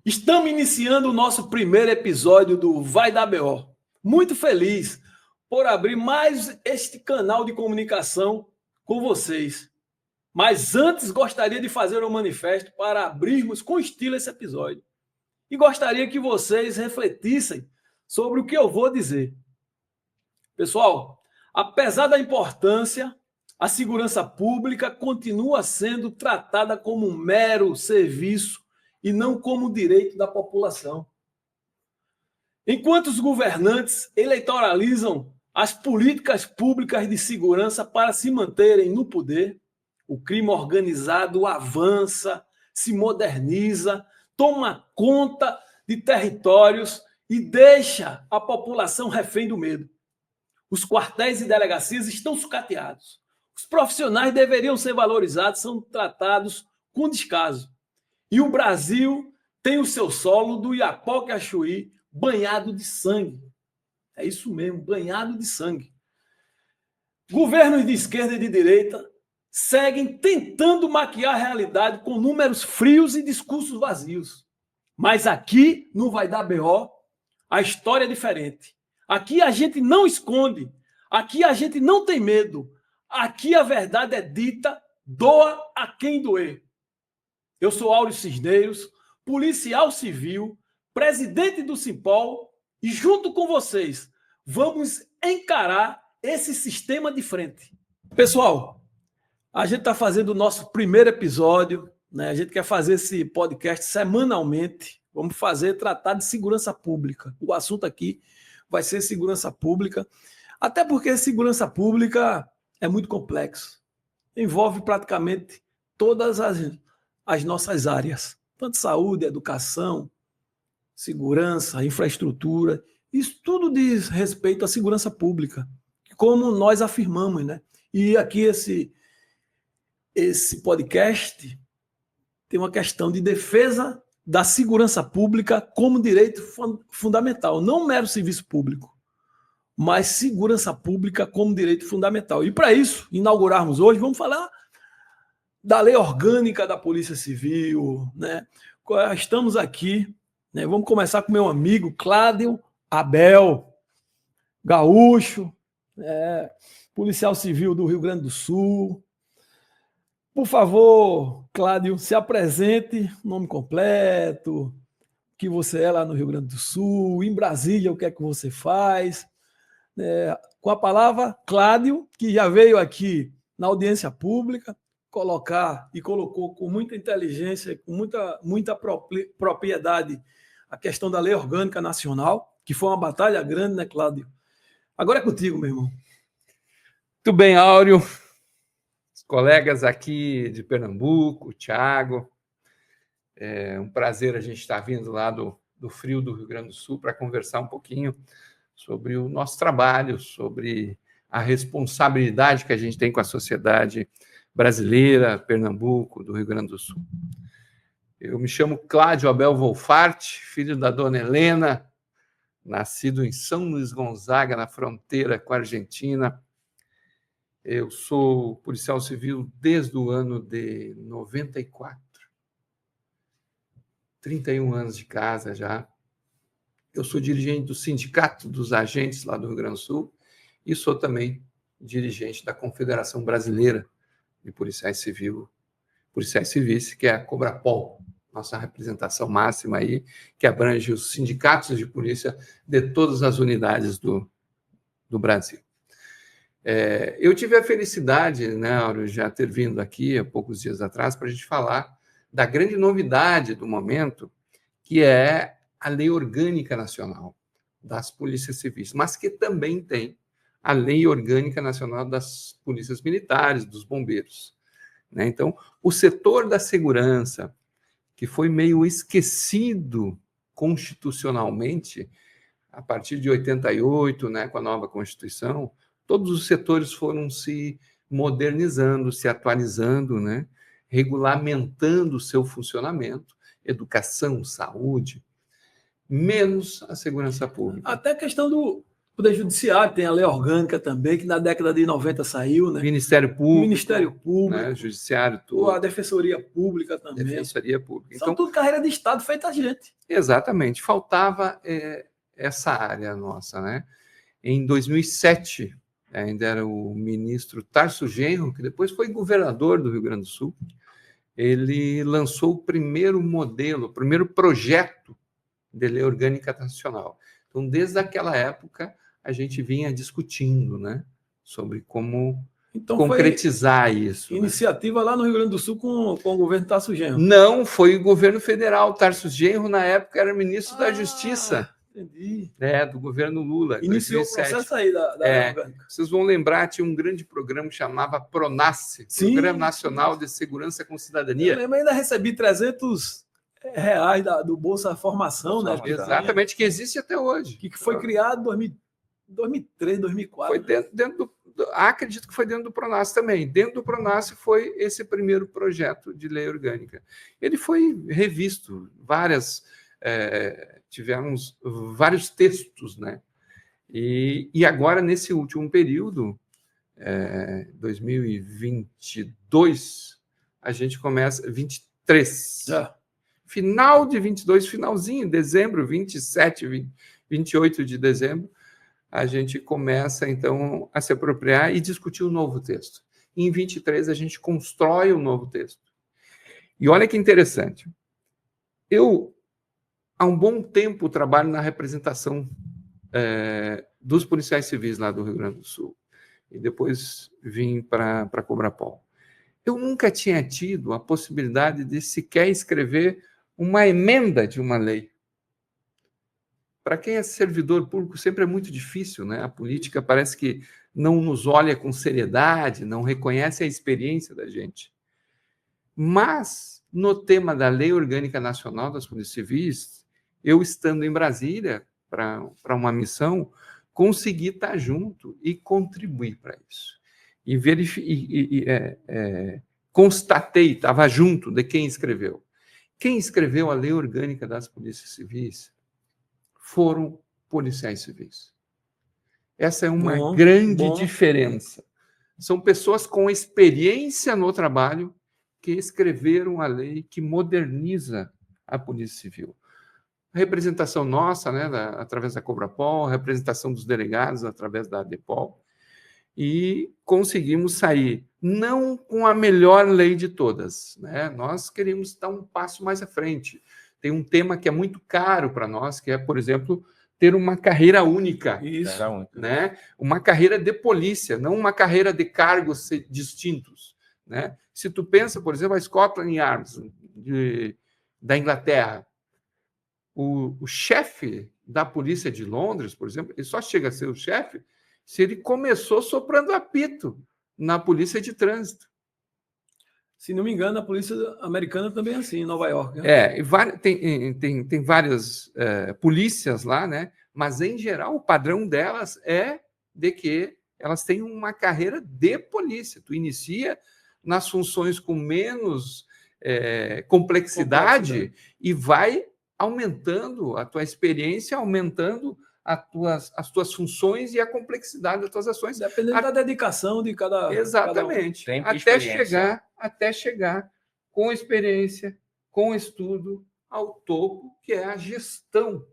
Estamos iniciando o nosso primeiro episódio do Vai Dar BO. Muito feliz por abrir mais este canal de comunicação com vocês. Mas antes gostaria de fazer um manifesto para abrirmos com estilo esse episódio. E gostaria que vocês refletissem sobre o que eu vou dizer. Pessoal, apesar da importância, a segurança pública continua sendo tratada como um mero serviço e não como direito da população. Enquanto os governantes eleitoralizam as políticas públicas de segurança para se manterem no poder, o crime organizado avança, se moderniza, toma conta de territórios e deixa a população refém do medo. Os quartéis e delegacias estão sucateados. Os profissionais deveriam ser valorizados, são tratados com descaso. E o Brasil tem o seu solo do Iapoque a Chuí banhado de sangue. É isso mesmo, banhado de sangue. Governos de esquerda e de direita seguem tentando maquiar a realidade com números frios e discursos vazios. Mas aqui não vai dar BO, a história é diferente. Aqui a gente não esconde, aqui a gente não tem medo. Aqui a verdade é dita, doa a quem doer. Eu sou Áureo Cisneiros, policial civil, presidente do Simpol, e junto com vocês vamos encarar esse sistema de frente. Pessoal, a gente está fazendo o nosso primeiro episódio, né? A gente quer fazer esse podcast semanalmente. Vamos tratar de segurança pública. O assunto aqui vai ser segurança pública, até porque segurança pública é muito complexo. Envolve praticamente todas as nossas áreas, tanto saúde, educação, segurança, infraestrutura. Isso tudo diz respeito à segurança pública, como nós afirmamos, né? E aqui esse podcast tem uma questão de defesa da segurança pública como direito fundamental, não mero serviço público, mas segurança pública como direito fundamental. E para isso, inaugurarmos hoje, vamos falar da lei orgânica da Polícia Civil, né? Estamos aqui, né? Vamos começar com meu amigo Cláudio Abel, gaúcho, policial civil do Rio Grande do Sul. Por favor, Cláudio, se apresente, nome completo, o que você é lá no Rio Grande do Sul, em Brasília, o que é que você faz. Com a palavra, Cláudio, que já veio aqui na audiência pública, colocou com muita inteligência, com muita propriedade a questão da Lei Orgânica Nacional, que foi uma batalha grande, né, Cláudio? Agora é contigo, meu irmão. Muito bem, Áureo. Os colegas aqui de Pernambuco, Thiago, é um prazer a gente estar vindo lá do frio do Rio Grande do Sul para conversar um pouquinho sobre o nosso trabalho, sobre a responsabilidade que a gente tem com a sociedade brasileira, Pernambuco, do Rio Grande do Sul. Eu me chamo Cláudio Abel Wolfart, filho da dona Helena, nascido em São Luís Gonzaga, na fronteira com a Argentina. Eu sou policial civil desde o ano de 94. 31 anos de casa já. Eu sou dirigente do Sindicato dos Agentes lá do Rio Grande do Sul e sou também dirigente da Confederação Brasileira de Policiais Civis, que é a Cobrapol, nossa representação máxima aí, que abrange os sindicatos de polícia de todas as unidades do Brasil. Eu tive a felicidade, né, Áureo, já ter vindo aqui há poucos dias atrás para a gente falar da grande novidade do momento, que é a Lei Orgânica Nacional das Polícias Civis, mas que também tem a Lei Orgânica Nacional das Polícias Militares, dos Bombeiros. Né? Então, o setor da segurança, que foi meio esquecido constitucionalmente, a partir de 88, né, com a nova Constituição, todos os setores foram se modernizando, se atualizando, né, regulamentando o seu funcionamento, educação, saúde, menos a segurança pública. Até a questão Poder Judiciário, tem a lei orgânica também, que na década de 90 saiu, né? Ministério Público. Ministério Público. Né? Judiciário todo. A Defensoria Pública também. Defensoria Pública. São tudo carreira de Estado feita a gente. Exatamente. Faltava essa área nossa, né? Em 2007, ainda era o ministro Tarso Genro, que depois foi governador do Rio Grande do Sul, ele lançou o primeiro modelo, o primeiro projeto de lei orgânica nacional. Então, desde aquela época, a gente vinha discutindo, né, sobre como concretizar isso. Iniciativa, né? Lá no Rio Grande do Sul com o governo Tarso Genro. Não, foi o governo federal. Tarso Genro, na época, era ministro da Justiça. Entendi. Do governo Lula. Iniciou 2007. O processo aí da orgânica. Vocês vão lembrar, tinha um grande programa que chamava PRONASSE, Programa Nacional de Segurança com Cidadania. Eu lembro, ainda recebi R$300 do Bolsa Formação, né? Exatamente, que existe até hoje. Que foi criado em 2003, 2004. Foi dentro acredito que foi dentro do PRONASSE também. Dentro do PRONASSE foi esse primeiro projeto de lei orgânica. Ele foi revisto, tivemos vários textos, né? E agora, nesse último período, 2022, a gente começa, 23. Final de 22, finalzinho, dezembro, 27, 28 de dezembro, a gente começa, então, a se apropriar e discutir o novo texto. Em 23, a gente constrói o novo texto. E olha que interessante. Eu, há um bom tempo, trabalho na representação dos policiais civis lá do Rio Grande do Sul. E depois vim para Cobrapol. Eu nunca tinha tido a possibilidade de sequer escrever uma emenda de uma lei. Para quem é servidor público, sempre é muito difícil, né? A política parece que não nos olha com seriedade, não reconhece a experiência da gente. Mas, no tema da Lei Orgânica Nacional das Polícias Civis, eu estando em Brasília para uma missão, consegui estar junto e contribuir para isso. Constatei, estava junto de quem escreveu. Quem escreveu a Lei Orgânica das Polícias Civis foram policiais civis. Essa é uma grande diferença. São pessoas com experiência no trabalho que escreveram a lei que moderniza a Polícia Civil. A representação nossa, né, através da Cobrapol, a representação dos delegados através da ADEPOL, e conseguimos sair, não com a melhor lei de todas, né? Nós queríamos dar um passo mais à frente. Tem um tema que é muito caro para nós, que é, por exemplo, ter uma carreira única. Isso. Né? Uma carreira de polícia, não uma carreira de cargos distintos. Né? Se tu pensa, por exemplo, a Scotland Yard da Inglaterra, o chefe da polícia de Londres, por exemplo, ele só chega a ser o chefe se ele começou soprando apito na polícia de trânsito. Se não me engano, a polícia americana também é assim, em Nova York. Né? Tem várias polícias lá, né? Mas, em geral, o padrão delas é de que elas têm uma carreira de polícia. Tu inicia nas funções com menos complexidade e vai aumentando a tua experiência, aumentando as tuas funções e a complexidade das tuas ações. Dependendo da dedicação de cada... Exatamente. Até chegar com experiência, com estudo, ao topo, que é a gestão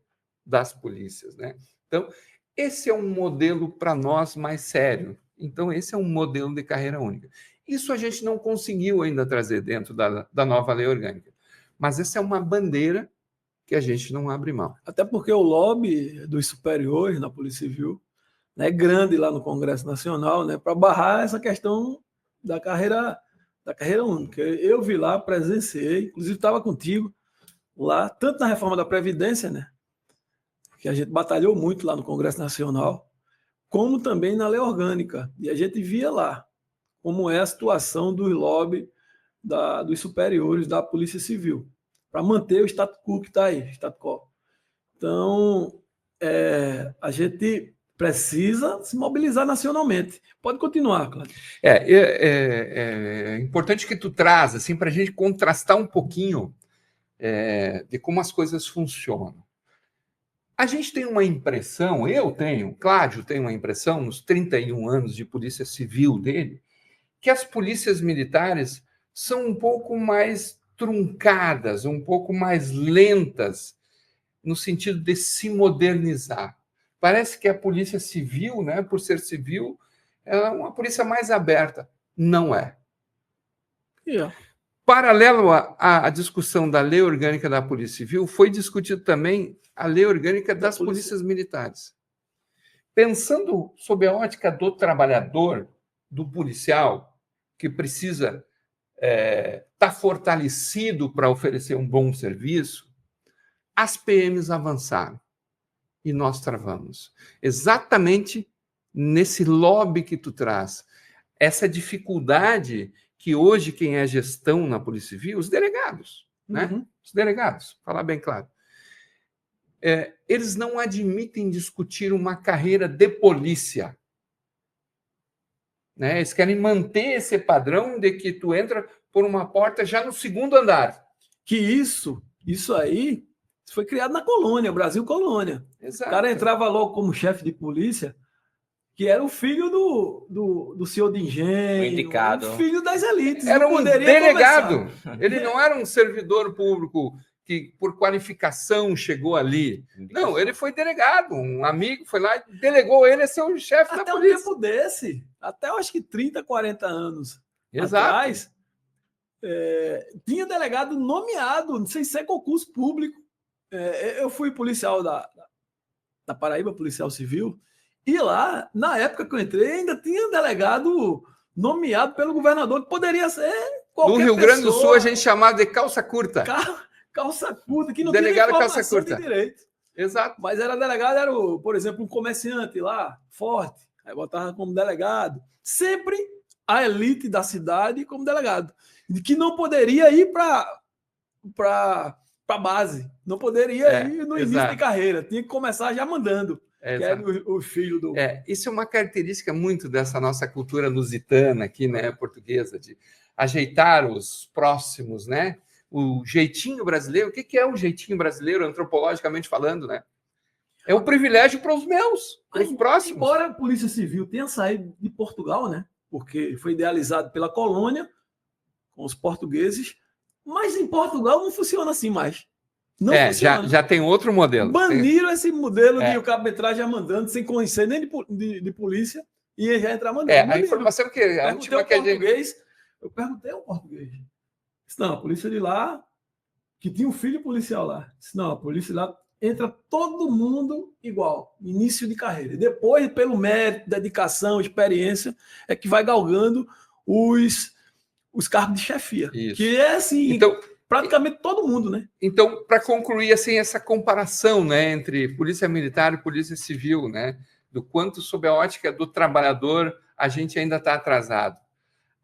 das polícias. Né? Então, esse é um modelo para nós mais sério. Então, esse é um modelo de carreira única. Isso a gente não conseguiu ainda trazer dentro da nova lei orgânica. Mas essa é uma bandeira que a gente não abre mão. Até porque o lobby dos superiores na Polícia Civil, né, é grande lá no Congresso Nacional, né, para barrar essa questão da carreira única. Eu vi lá, presenciei, inclusive estava contigo lá, tanto na reforma da Previdência, né, que a gente batalhou muito lá no Congresso Nacional, como também na lei orgânica. E a gente via lá como é a situação do lobby dos superiores da Polícia Civil, para manter o status quo que está aí, status quo. Então, a gente precisa se mobilizar nacionalmente. Pode continuar, Cláudio. É importante que tu traz, assim, para a gente contrastar um pouquinho de como as coisas funcionam. A gente tem uma impressão, Cláudio tem uma impressão, nos 31 anos de polícia civil dele, que as polícias militares são um pouco mais truncadas, um pouco mais lentas, no sentido de se modernizar. Parece que a polícia civil, né, por ser civil, é uma polícia mais aberta. Não é. Yeah. Paralelo à discussão da lei orgânica da Polícia Civil, foi discutido também a lei orgânica das polícias militares. Pensando sob a ótica do trabalhador, do policial, que precisa estar fortalecido para oferecer um bom serviço, as PMs avançaram e nós travamos. Exatamente nesse lobby que tu traz. Essa dificuldade que hoje quem é gestão na Polícia Civil, os delegados, né? Os delegados, falar bem claro. Eles não admitem discutir uma carreira de polícia. Né? Eles querem manter esse padrão de que tu entra por uma porta já no segundo andar. Que isso aí foi criado na colônia, Brasil colônia. Exato. O cara entrava logo como chefe de polícia, que era o filho do senhor de engenho, o filho das elites. Era um delegado. Ele não era um servidor público que, por qualificação, chegou ali. Não, ele foi delegado. Um amigo foi lá e delegou ele a ser o chefe da polícia. Até um tempo desse, até eu acho que 30, 40 anos atrás, tinha delegado nomeado, sem ser concurso público. Eu fui policial da Paraíba, policial civil, e lá, na época que eu entrei, ainda tinha delegado nomeado pelo governador, que poderia ser qualquer pessoa. No Rio Grande do Sul, a gente chamava de calça curta. Calça curta, que não delegado tinha calça curta. De direito. Exato. Mas era delegado, por exemplo, um comerciante lá, forte, aí botava como delegado. Sempre a elite da cidade como delegado. Que não poderia ir para a base, não poderia ir no início de carreira, tinha que começar já mandando. Que era o filho do... Isso é uma característica muito dessa nossa cultura lusitana aqui, né, portuguesa, de ajeitar os próximos, né? O jeitinho brasileiro. O que é o jeitinho brasileiro, antropologicamente falando, né? É o privilégio para os meus, para os próximos. Embora a Polícia Civil tenha saído de Portugal, né? Porque foi idealizado pela colônia, com os portugueses, mas em Portugal não funciona assim mais. Não funciona. Já tem outro modelo. Baniram esse modelo de o cabo entrar já mandando, sem conhecer nem de polícia, e já entrar mandando. A informação que a última que eu perguntei ao português. Disse, não, a polícia de lá, que tinha um filho policial lá. Disse, não, a polícia de lá entra todo mundo igual, início de carreira. E depois, pelo mérito, dedicação, experiência, é que vai galgando os cargos de chefia. Isso. Que é assim... Então, praticamente todo mundo, né? Então, para concluir assim essa comparação, né, entre polícia militar e polícia civil, né, do quanto sob a ótica do trabalhador a gente ainda está atrasado.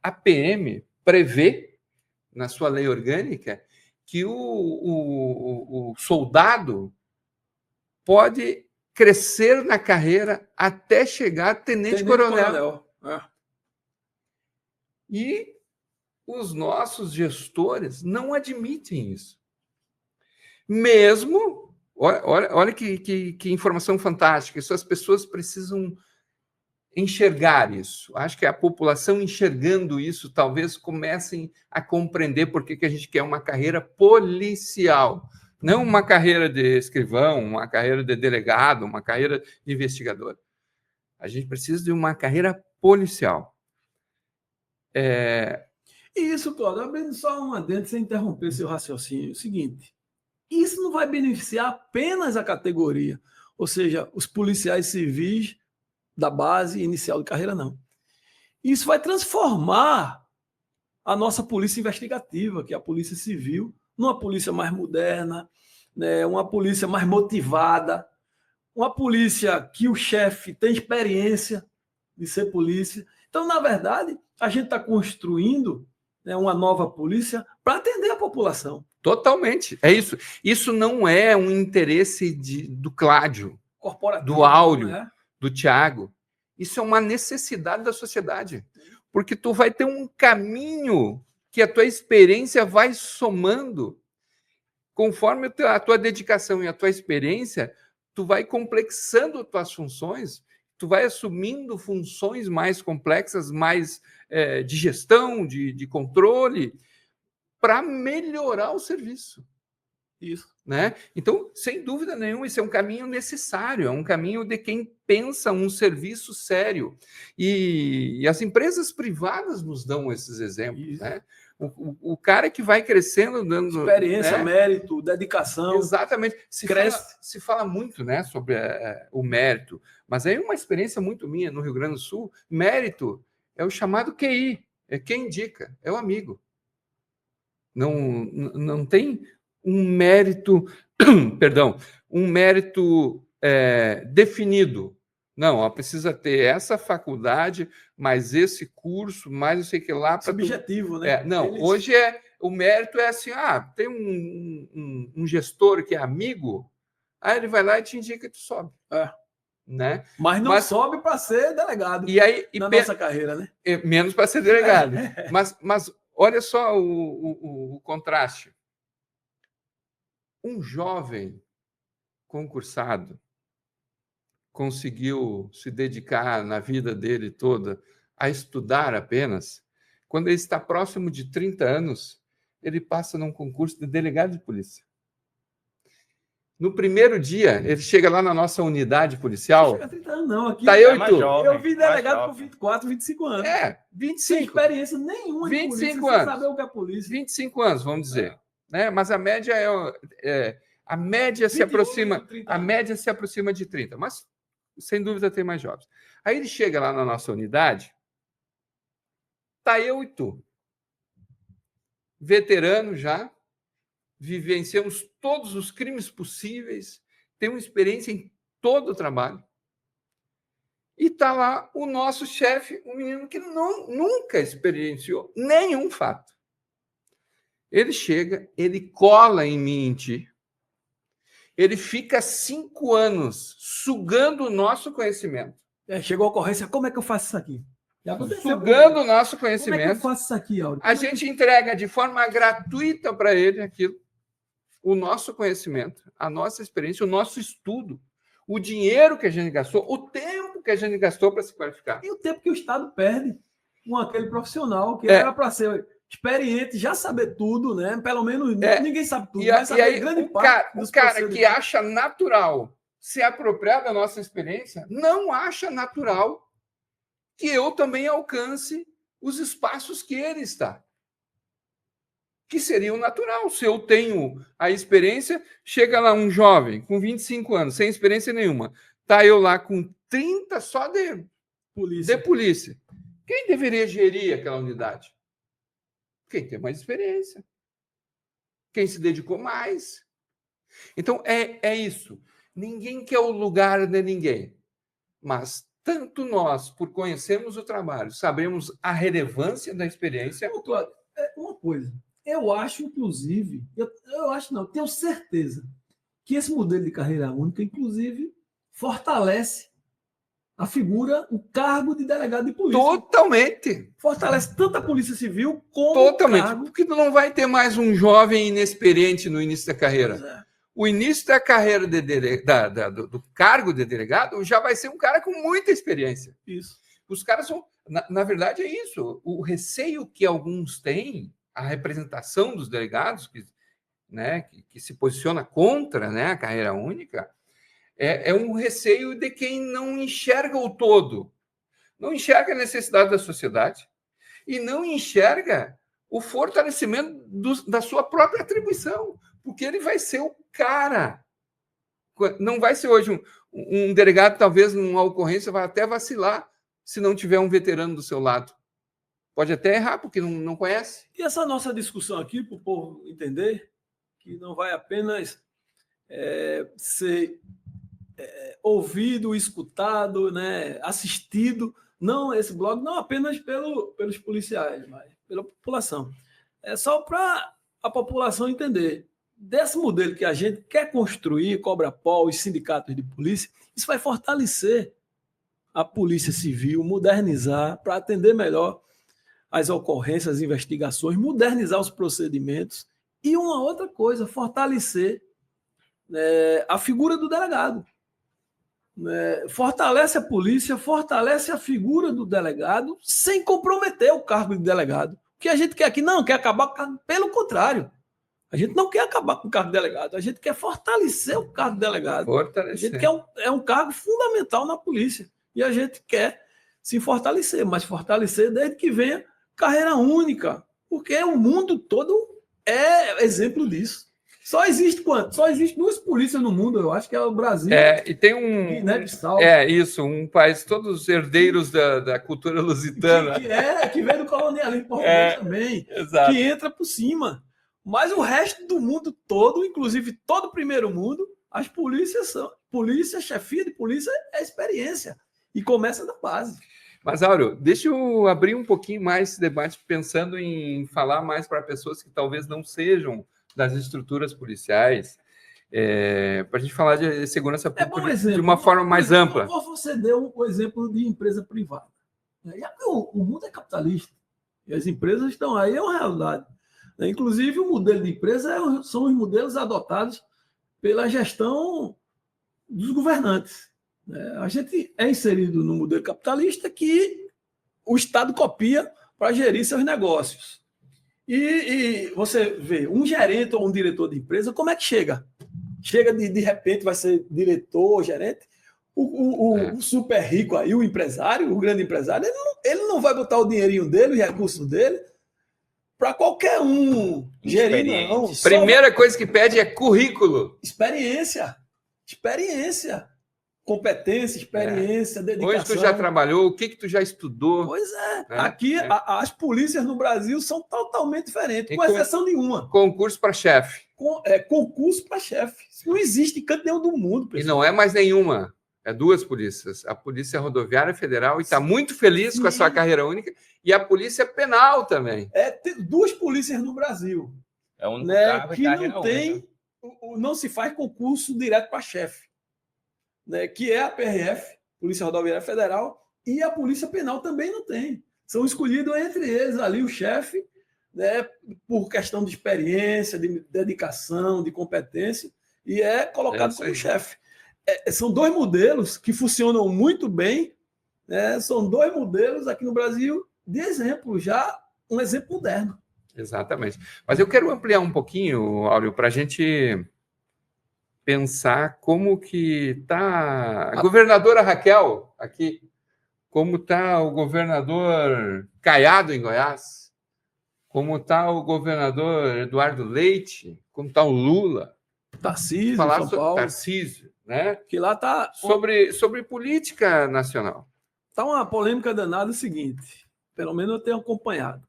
A PM prevê na sua lei orgânica que o soldado pode crescer na carreira até chegar a tenente-coronel. E os nossos gestores não admitem isso. Mesmo, olha que informação fantástica, isso as pessoas precisam enxergar isso. Acho que a população enxergando isso talvez comecem a compreender por que a gente quer uma carreira policial, não uma carreira de escrivão, uma carreira de delegado, uma carreira de investigador. A gente precisa de uma carreira policial. Isso, Cláudio, abrindo só uma dentro, sem interromper seu raciocínio. É o seguinte, isso não vai beneficiar apenas a categoria, ou seja, os policiais civis da base inicial de carreira, não. Isso vai transformar a nossa polícia investigativa, que é a polícia civil, numa polícia mais moderna, né, uma polícia mais motivada, uma polícia que o chefe tem experiência de ser polícia. Então, na verdade, a gente está construindo uma nova polícia para atender a população. Totalmente. É isso. Isso não é um interesse do Cláudio, do Áureo, do Tiago. Isso é uma necessidade da sociedade. Porque tu vai ter um caminho que a tua experiência vai somando conforme a tua dedicação e a tua experiência, tu vai complexando as tuas funções, tu vai assumindo funções mais complexas, mais de gestão, de controle, para melhorar o serviço. Isso. Né? Então, sem dúvida nenhuma, esse é um caminho necessário, é um caminho de quem pensa um serviço sério. E as empresas privadas nos dão esses exemplos. Né? O cara que vai crescendo, dando experiência, né? mérito, dedicação. Exatamente. Se fala muito, né, sobre o mérito, mas aí uma experiência muito minha no Rio Grande do Sul, mérito é o chamado QI, é quem indica, é o amigo. Não tem um mérito, perdão, um mérito definido. Não, ó, precisa ter essa faculdade, mais esse curso, mais não sei o que lá. Subjetivo, né? Hoje o mérito é assim, tem um gestor que é amigo, aí ele vai lá e te indica e tu sobe. Né? Mas não sobe para ser delegado na nossa carreira, né? Menos para ser delegado. Mas olha só o contraste. Um jovem concursado conseguiu se dedicar na vida dele toda a estudar apenas. Quando ele está próximo de 30 anos, ele passa num concurso de delegado de polícia. No primeiro dia, ele chega lá na nossa unidade policial. Não chega a 30 anos, não. Aqui tá eu vi delegado com 24, 25 anos. 25. Sem experiência nenhuma de polícia, 25 anos. Sem saber o que é polícia. 25 anos, vamos dizer. Né? Mas a média a média se aproxima, de 30, mas sem dúvida tem mais jovens. Aí ele chega lá na nossa unidade, tá eu e tu, veterano já, vivenciamos todos os crimes possíveis, temos experiência em todo o trabalho, e tá lá o nosso chefe, um menino que nunca experienciou nenhum fato. Ele chega, ele cola em mim e em ti, ele fica 5 anos sugando o nosso conhecimento. Chegou a ocorrência, como é que eu faço isso aqui? Sugando o nosso conhecimento. Como é que eu faço isso aqui, Áureo? A gente entrega de forma gratuita para ele aquilo, o nosso conhecimento, a nossa experiência, o nosso estudo, o dinheiro que a gente gastou, o tempo que a gente gastou para se qualificar. E o tempo que o Estado perde com aquele profissional que era para ser experiente, já saber tudo, né? Pelo menos ninguém sabe tudo. Mas aí, grande parte o cara que acha natural se apropriar da nossa experiência, não acha natural que eu também alcance os espaços que ele está. Que seria o natural. Se eu tenho a experiência, chega lá um jovem com 25 anos, sem experiência nenhuma, tá eu lá com 30 só de polícia. Quem deveria gerir aquela unidade? Quem tem mais experiência. Quem se dedicou mais. Então, é isso. Ninguém quer o lugar de ninguém. Mas tanto nós, por conhecermos o trabalho, sabemos a relevância da experiência. Uma coisa. Eu acho, inclusive, eu acho não, tenho certeza que esse modelo de carreira única, inclusive, fortalece a figura, o cargo de delegado de polícia. Totalmente. Fortalece tanto a Polícia Civil como Totalmente. o cargo. Porque tu não vai ter mais um jovem inexperiente no início da carreira. O início da carreira do cargo de delegado já vai ser um cara com muita experiência. Isso. Os caras são... Na verdade, é isso. O receio que alguns têm, a representação dos delegados, que se posiciona contra, né, a carreira única, é um receio de quem não enxerga o todo, não enxerga a necessidade da sociedade e não enxerga o fortalecimento da sua própria atribuição, porque ele vai ser o cara. Não vai ser hoje um delegado, talvez, numa ocorrência, vai até vacilar se não tiver um veterano do seu lado. Pode até errar, porque não conhece. E essa nossa discussão aqui, para o povo entender, que não vai apenas ser ouvido, escutado, né, assistido, não esse blog, não apenas pelos policiais, mas pela população. É só para a população entender. Desse modelo que a gente quer construir, Cobra-Pol, os sindicatos de polícia, isso vai fortalecer a Polícia Civil, modernizar, para atender melhor as ocorrências, as investigações, modernizar os procedimentos e uma outra coisa, fortalecer a figura do delegado. fortalece a polícia, fortalece a figura do delegado, sem comprometer o cargo de delegado. O que a gente quer aqui? Não, quer acabar com o cargo. Pelo contrário, a gente não quer acabar com o cargo de delegado, a gente quer fortalecer o cargo de delegado. A gente quer um cargo fundamental na polícia. E a gente quer se fortalecer, mas fortalecer desde que venha carreira única, porque o mundo todo é exemplo disso. Só existe quanto? Só existe 2 polícias no mundo, eu acho que é o Brasil. E tem Guiné-Bissau. Um país, todos herdeiros da cultura lusitana. Que vem do colonialismo português também. Exato. Que entra por cima. Mas o resto do mundo todo, inclusive todo o primeiro mundo, as polícias são. Polícia, chefia de polícia é experiência. E começa da base. Mas, Áureo, deixa eu abrir um pouquinho mais esse debate, pensando em falar mais para pessoas que talvez não sejam das estruturas policiais, para a gente falar de segurança pública de uma forma mais ampla. Você deu o exemplo de empresa privada. O mundo é capitalista e as empresas estão aí, é uma realidade. Inclusive, o modelo de empresa são os modelos adotados pela gestão dos governantes. A gente é inserido no modelo capitalista que o Estado copia para gerir seus negócios. E você vê um gerente ou um diretor de empresa, como é que chega? Chega de repente, vai ser diretor, gerente. O super rico aí, o empresário, o grande empresário, ele não vai botar o dinheirinho dele, os recursos dele, para qualquer um gerir, não. Primeira coisa que pede é currículo. Experiência. Competência, experiência, dedicação. Onde tu já trabalhou? O que tu já estudou? Pois é. Aqui, as polícias no Brasil são totalmente diferentes, com exceção de uma. Concurso para chefe. Concurso para chefe. Não existe em canto nenhum do mundo, pessoal. E não é mais nenhuma. É 2 polícias. A Polícia Rodoviária Federal está muito feliz com a sua carreira única. E a Polícia Penal também. Tem 2 polícias no Brasil. É um que não tem... Não se faz concurso direto para chefe. Que é a PRF, Polícia Rodoviária Federal, e a Polícia Penal também não tem. São escolhidos entre eles ali o chefe, por questão de experiência, de dedicação, de competência, e é colocado como chefe. São 2 modelos que funcionam muito bem, são 2 modelos aqui no Brasil de exemplo, já um exemplo moderno. Exatamente. Mas eu quero ampliar um pouquinho, Áureo, para a gente pensar como que está a governadora Raquel aqui, como está o governador Caiado em Goiás, como está o governador Eduardo Leite, como está o Lula. Tarcísio, falar São Paulo. Tarcísio, né? Que lá está... Sobre política nacional. Está uma polêmica danada o seguinte, pelo menos eu tenho acompanhado.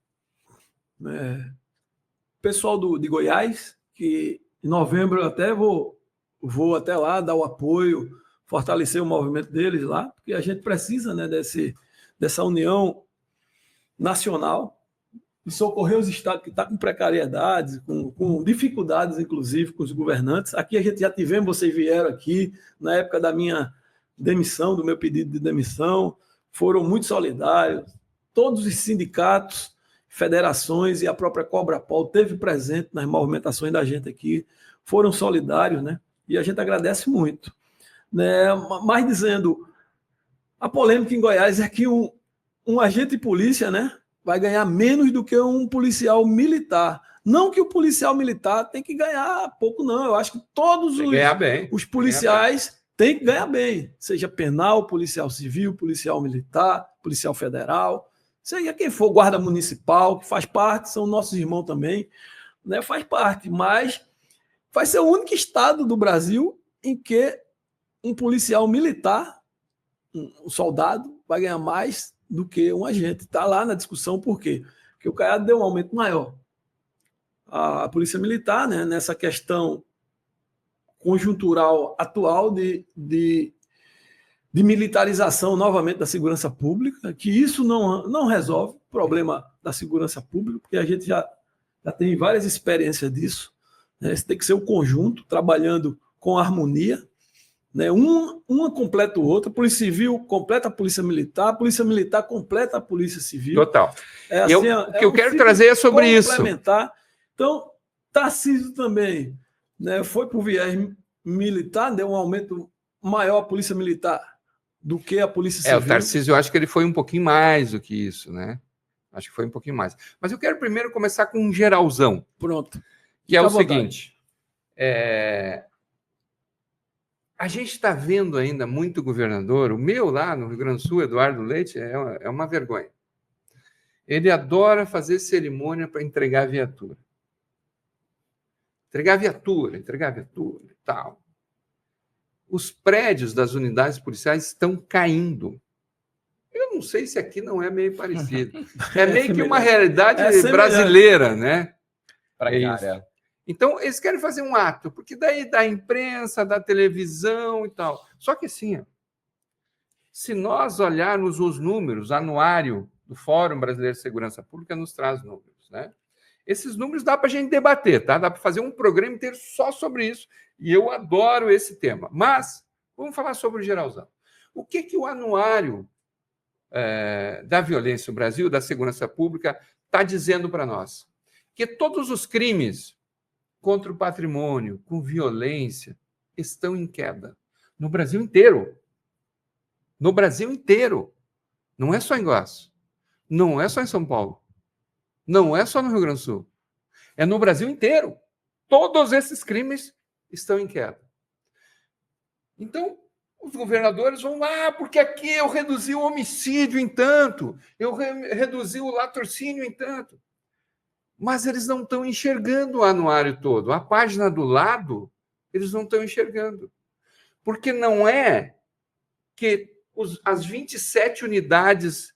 Pessoal de Goiás, que em novembro eu até vou até lá dar o apoio, fortalecer o movimento deles lá, porque a gente precisa dessa união nacional e socorrer os estados que estão com precariedades, com dificuldades, inclusive, com os governantes. Aqui a gente já tivemos, vocês vieram aqui, na época da minha demissão, do meu pedido de demissão, foram muito solidários. Todos os sindicatos, federações e a própria Cobrapol teve presente nas movimentações da gente aqui, foram solidários, né? E a gente agradece muito. Mas dizendo, a polêmica em Goiás é que um agente de polícia, né, vai ganhar menos do que um policial militar. Não que o policial militar tem que ganhar pouco, não. Eu acho que todos os policiais têm que ganhar bem. Seja penal, policial civil, policial militar, policial federal, seja quem for, guarda municipal, que faz parte, são nossos irmãos também, né, faz parte, mas vai ser o único estado do Brasil em que um policial militar, um soldado, vai ganhar mais do que um agente. Está lá na discussão, por quê? Porque o Caiado deu um aumento maior. A Polícia Militar, né, nessa questão conjuntural atual de militarização novamente da segurança pública, que isso não resolve o problema da segurança pública, porque a gente já tem várias experiências disso. Isso tem que ser um conjunto, trabalhando com harmonia. Uma completa o outro. A Polícia Civil completa a Polícia Militar completa a Polícia Civil. Total. O que eu quero trazer é sobre isso. Então, Tarcísio também, né, foi para o viés militar, deu um aumento maior a polícia militar do que a polícia civil? O Tarcísio, eu acho que ele foi um pouquinho mais do que isso, né? Acho que foi um pouquinho mais. Mas eu quero primeiro começar com um geralzão. Pronto. Que é o seguinte. A gente está vendo ainda muito governador, o meu lá no Rio Grande do Sul, Eduardo Leite, é uma vergonha. Ele adora fazer cerimônia para entregar viatura. Entregar viatura e tal. Os prédios das unidades policiais estão caindo. Eu não sei se aqui não é meio parecido. É meio que uma realidade brasileira, né? Então, eles querem fazer um ato, porque daí da imprensa, da televisão e tal. Só que assim, se nós olharmos os números, anuário do Fórum Brasileiro de Segurança Pública nos traz números, né? Esses números dá para a gente debater, tá? Dá para fazer um programa inteiro só sobre isso, e eu adoro esse tema. Mas, vamos falar sobre o geralzão. O que o anuário da violência no Brasil, da segurança pública, está dizendo para nós? Que todos os crimes contra o patrimônio, com violência, estão em queda. No Brasil inteiro. No Brasil inteiro. Não é só em Goiás. Não é só em São Paulo. Não é só no Rio Grande do Sul. É no Brasil inteiro. Todos esses crimes estão em queda. Então, os governadores vão lá, porque aqui eu reduzi o homicídio em tanto, eu reduzi o latrocínio em tanto. Mas eles não estão enxergando o anuário todo. A página do lado, eles não estão enxergando. Porque não é que as 27 unidades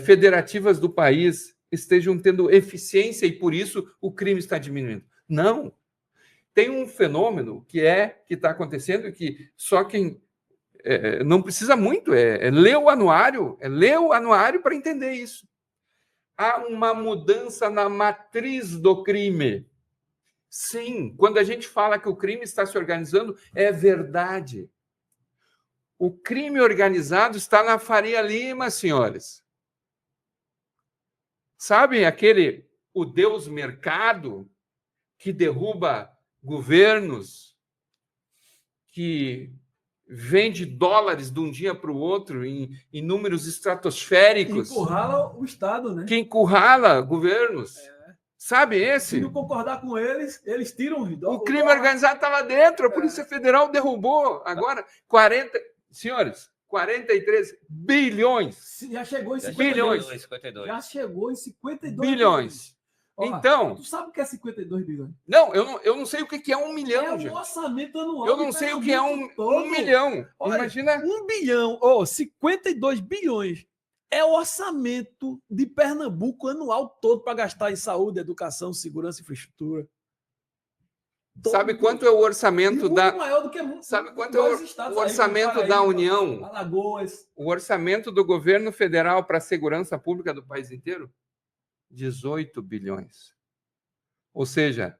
federativas do país estejam tendo eficiência e, por isso, o crime está diminuindo. Não. Tem um fenômeno que está acontecendo, que só quem não precisa muito, ler o anuário, para entender isso. Há uma mudança na matriz do crime. Sim, quando a gente fala que o crime está se organizando, é verdade. O crime organizado está na Faria Lima, senhores. Sabem o Deus mercado que derruba governos, que vende dólares de um dia para o outro em números estratosféricos. Que encurrala o Estado, né? Que encurrala governos. Sabe esse? Se não concordar com eles tiram o dólar. O crime organizado está lá dentro, a Polícia Federal derrubou. Agora, 43 bilhões. Já chegou em 52 bilhões. Já chegou em 52 bilhões. Então, tu sabe o que é 52 bilhões? Não, eu não sei o que é 1 milhão. É o orçamento anual. Eu não sei o que é 1 milhão. Olha, imagina. 1 bilhão, 52 bilhões é o orçamento de Pernambuco anual todo para gastar em saúde, educação, segurança e infraestrutura. Sabe quanto é o orçamento maior do que Sabe quanto é o orçamento da União? Alagoas. O orçamento do governo federal para a segurança pública do país inteiro? 18 bilhões. Ou seja,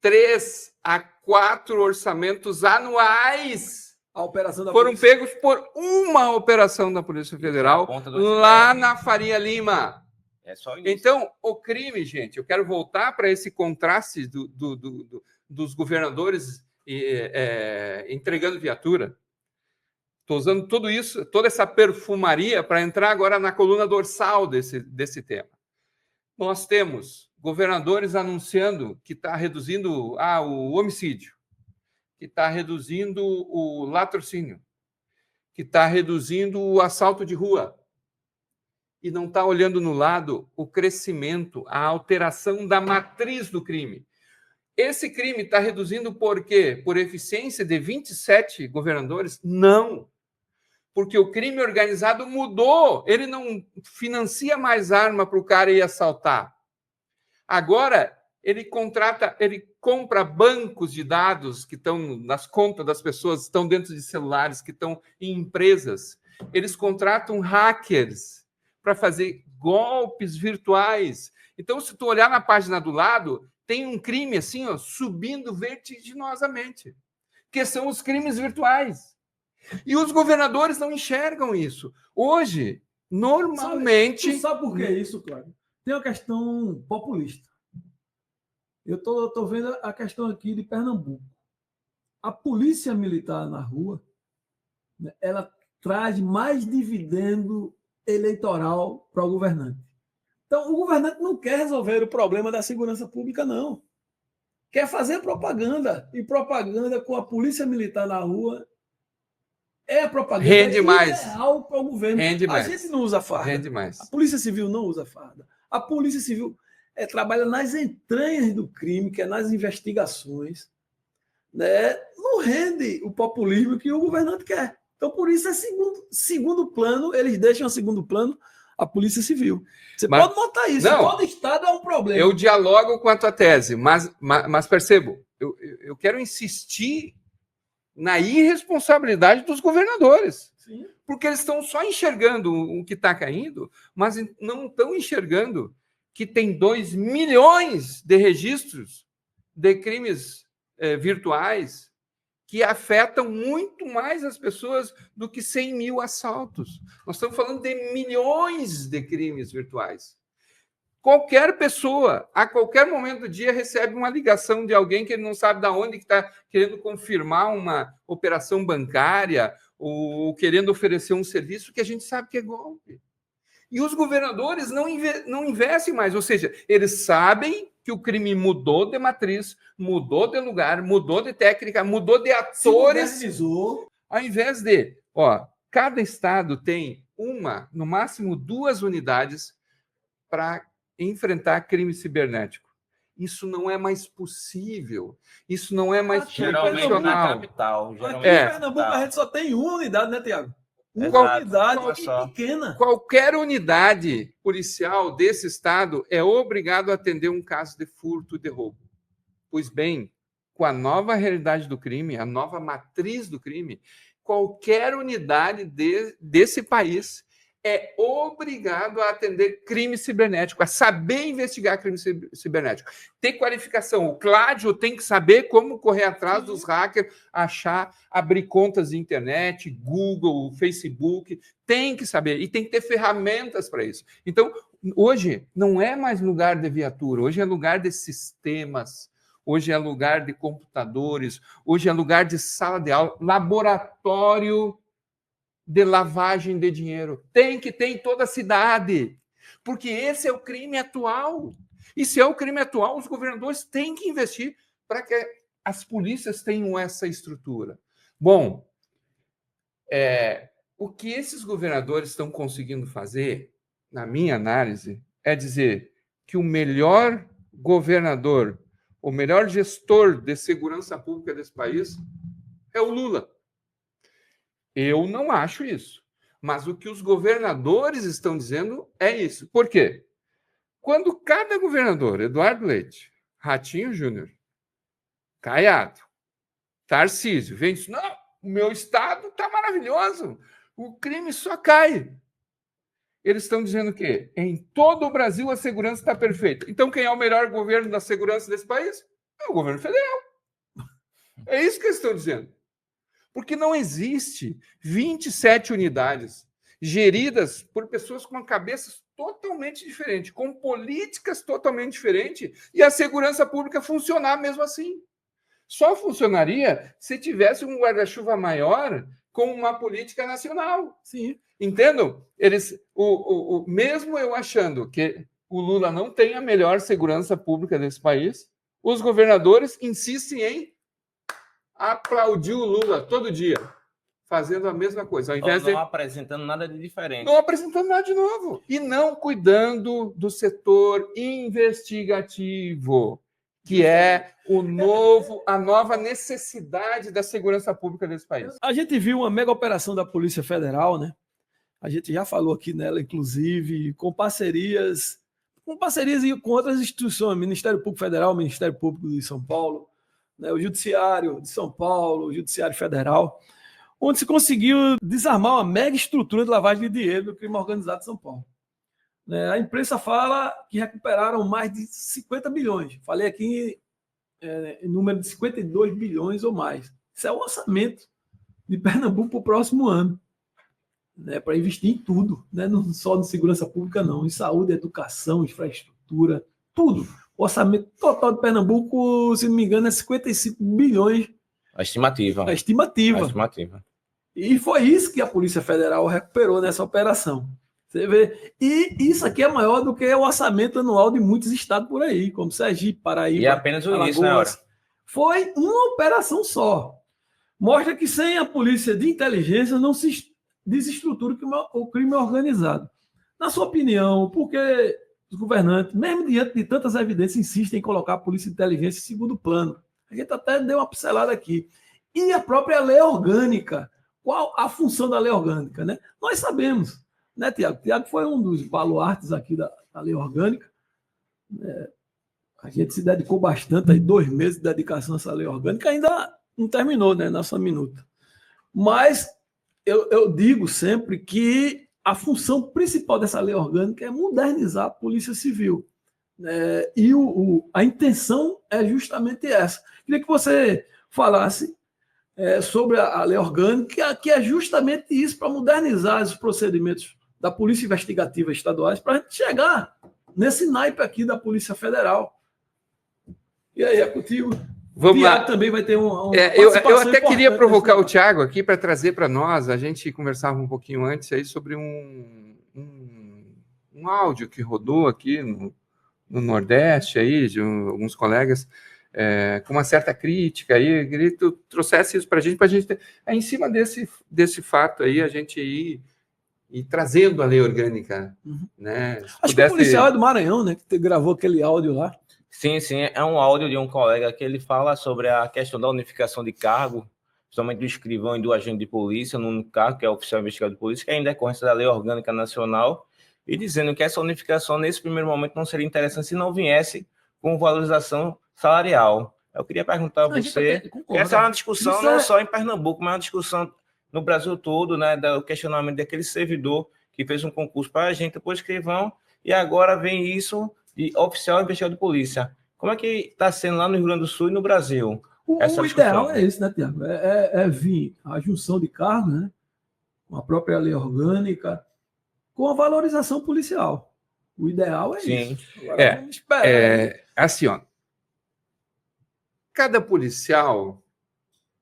3 a 4 orçamentos anuais foram pegos por uma operação da Polícia Federal lá na Faria Lima. Então, o crime, gente, eu quero voltar para esse contraste dos governadores entregando viatura. Estou usando tudo isso, toda essa perfumaria para entrar agora na coluna dorsal desse tema. Nós temos governadores anunciando que está reduzindo o homicídio, que está reduzindo o latrocínio, que está reduzindo o assalto de rua, e não está olhando no lado o crescimento, a alteração da matriz do crime. Esse crime está reduzindo por quê? Por eficiência de 27 governadores? Não. Porque o crime organizado mudou. Ele não financia mais arma para o cara ir assaltar. Agora, ele compra bancos de dados que estão nas contas das pessoas, estão dentro de celulares, que estão em empresas. Eles contratam hackers para fazer golpes virtuais. Então, se tu olhar na página do lado, tem um crime assim, subindo vertiginosamente, que são os crimes virtuais. E os governadores não enxergam isso. Hoje, normalmente... Tu sabe por que isso, Cláudio? Tem uma questão populista. Eu tô vendo a questão aqui de Pernambuco. A polícia militar na rua ela traz mais dividendo eleitoral para o governante. Então, o governante não quer resolver o problema da segurança pública, não. Quer fazer propaganda. E propaganda com a polícia militar na rua é a propaganda ideal para o governo. A gente não usa farda. A Polícia Civil não usa farda. A Polícia Civil trabalha nas entranhas do crime, que é nas investigações. Né? Não rende o populismo que o governante quer. Então, por isso, é segundo plano, eles deixam a segundo plano a Polícia Civil. Você pode notar isso. Não, todo Estado é um problema. Eu dialogo com a tua tese, mas percebo, eu quero insistir na irresponsabilidade dos governadores. Sim. Porque eles estão só enxergando o que está caindo, mas não estão enxergando que tem 2 milhões de registros de crimes virtuais que afetam muito mais as pessoas do que 100 mil assaltos. Nós estamos falando de milhões de crimes virtuais. Qualquer pessoa, a qualquer momento do dia, recebe uma ligação de alguém que ele não sabe de onde, que está querendo confirmar uma operação bancária ou querendo oferecer um serviço que a gente sabe que é golpe. E os governadores não investem mais, ou seja, eles sabem que o crime mudou de matriz, mudou de lugar, mudou de técnica, mudou de atores. Ao invés de, cada estado tem no máximo 2 unidades para enfrentar crime cibernético. Isso não é mais possível. Isso não é mais geralmente na capital. Geralmente em Pernambuco a gente só tem 1 unidade, né, Tiago? Uma unidade pequena. Qualquer unidade policial desse estado é obrigado a atender um caso de furto e de roubo. Pois bem, com a nova realidade do crime, a nova matriz do crime, qualquer unidade desse país é obrigado a atender crime cibernético, a saber investigar crime cibernético. Tem qualificação. O Cláudio tem que saber como correr atrás dos hackers, abrir contas de internet, Google, Facebook, tem que saber. E tem que ter ferramentas para isso. Então, hoje, não é mais lugar de viatura, hoje é lugar de sistemas, hoje é lugar de computadores, hoje é lugar de sala de aula, laboratório de lavagem de dinheiro. Tem que ter em toda a cidade, porque esse é o crime atual. E se é o crime atual, os governadores têm que investir para que as polícias tenham essa estrutura. Bom, o que esses governadores estão conseguindo fazer, na minha análise, é dizer que o melhor governador, o melhor gestor de segurança pública desse país é o Lula. Eu não acho isso. Mas o que os governadores estão dizendo é isso. Por quê? Quando cada governador, Eduardo Leite, Ratinho Júnior, Caiado, Tarcísio, vem e diz, não, o meu estado está maravilhoso, o crime só cai. Eles estão dizendo que em todo o Brasil a segurança está perfeita. Então quem é o melhor governo da segurança desse país? É o governo federal. É isso que eles estão dizendo. Porque não existe 27 unidades geridas por pessoas com cabeças totalmente diferentes, com políticas totalmente diferentes, e a segurança pública funcionar mesmo assim. Só funcionaria se tivesse um guarda-chuva maior com uma política nacional. Sim. Entendam? Mesmo eu achando que o Lula não tem a melhor segurança pública desse país, os governadores insistem em aplaudir o Lula todo dia, fazendo a mesma coisa. Ao invés não apresentando nada de diferente. Não apresentando nada de novo. E não cuidando do setor investigativo, que é a nova necessidade da segurança pública desse país. A gente viu uma mega operação da Polícia Federal, né? A gente já falou aqui nela, inclusive, com parcerias e com outras instituições, Ministério Público Federal, Ministério Público de São Paulo, né, o Judiciário de São Paulo, o Judiciário Federal, onde se conseguiu desarmar uma mega estrutura de lavagem de dinheiro do crime organizado de São Paulo. A imprensa fala que recuperaram mais de 50 bilhões. Falei aqui em número de 52 bilhões ou mais. Isso é o orçamento de Pernambuco para o próximo ano, né, para investir em tudo, né, não só em segurança pública, não, em saúde, educação, infraestrutura, tudo. O orçamento total de Pernambuco, se não me engano, é 55 bilhões. A estimativa. A estimativa. E foi isso que a Polícia Federal recuperou nessa operação. Você vê? E isso aqui é maior do que o orçamento anual de muitos estados por aí, como Sergipe, Paraíba, E é apenas o início, né, Alagoas. Foi uma operação só. Mostra que sem a polícia de inteligência não se desestrutura o crime organizado. Na sua opinião, por que os governantes, mesmo diante de tantas evidências, insistem em colocar a polícia de inteligência em segundo plano? A gente até deu uma pincelada aqui. E a própria lei orgânica. Qual a função da lei orgânica, né? Nós sabemos, né, Tiago? Tiago foi um dos baluartes aqui da lei orgânica. A gente se dedicou bastante, aí 2 meses de dedicação a essa lei orgânica, ainda não terminou, né, nessa minuta. Mas eu digo sempre que a função principal dessa lei orgânica é modernizar a Polícia Civil. E a intenção é justamente essa. Queria que você falasse sobre a lei orgânica, que é justamente isso, para modernizar os procedimentos da Polícia Investigativa Estaduais, para a gente chegar nesse naipe aqui da Polícia Federal. E aí, é contigo. Vamos lá. Também vai ter eu até queria provocar o Tiago aqui para trazer para nós, a gente conversava um pouquinho antes aí sobre um áudio que rodou aqui no Nordeste, aí, de alguns colegas, com uma certa crítica aí, queria que tu trouxesse isso para a gente ter, em cima desse fato aí, a gente ir trazendo a lei orgânica, né? Acho que o policial é do Maranhão, né, que gravou aquele áudio lá. Sim, é um áudio de um colega que ele fala sobre a questão da unificação de cargo, principalmente do escrivão e do agente de polícia, no cargo, que é o oficial investigado de polícia, que é em decorrência da lei orgânica nacional, e dizendo que essa unificação, nesse primeiro momento, não seria interessante se não viesse com valorização salarial. Eu queria perguntar a você, essa é uma discussão não só em Pernambuco, mas uma discussão no Brasil todo, né, do questionamento daquele servidor que fez um concurso para agente, depois escrivão, e agora vem isso de oficial investigado de polícia. Como é que está sendo lá no Rio Grande do Sul e no Brasil? O ideal é esse, né, Tiago? É vir a junção de cargos, né, com a própria lei orgânica, com a valorização policial. O ideal é isso. Agora vamos esperar. Assim, ó, cada policial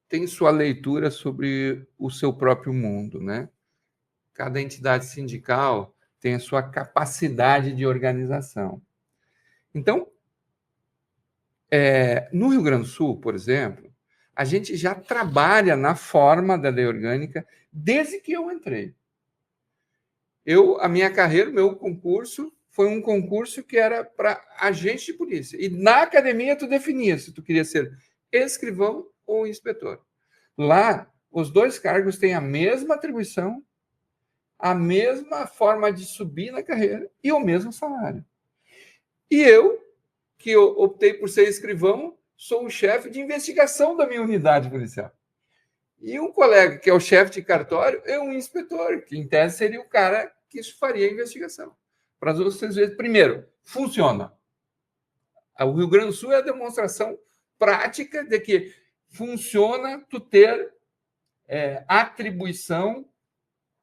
tem sua leitura sobre o seu próprio mundo, né? Cada entidade sindical tem a sua capacidade de organização. Então, no Rio Grande do Sul, por exemplo, a gente já trabalha na forma da lei orgânica desde que eu entrei. A minha carreira, o meu concurso, foi um concurso que era para agente de polícia. E na academia tu definia se tu queria ser escrivão ou inspetor. Lá, os 2 cargos têm a mesma atribuição, a mesma forma de subir na carreira e o mesmo salário. E eu, que eu optei por ser escrivão, sou o chefe de investigação da minha unidade policial. E um colega, que é o chefe de cartório, é um inspetor, que em tese seria o cara que faria a investigação. Para vocês verem, primeiro, funciona. O Rio Grande do Sul é a demonstração prática de que funciona tu ter atribuição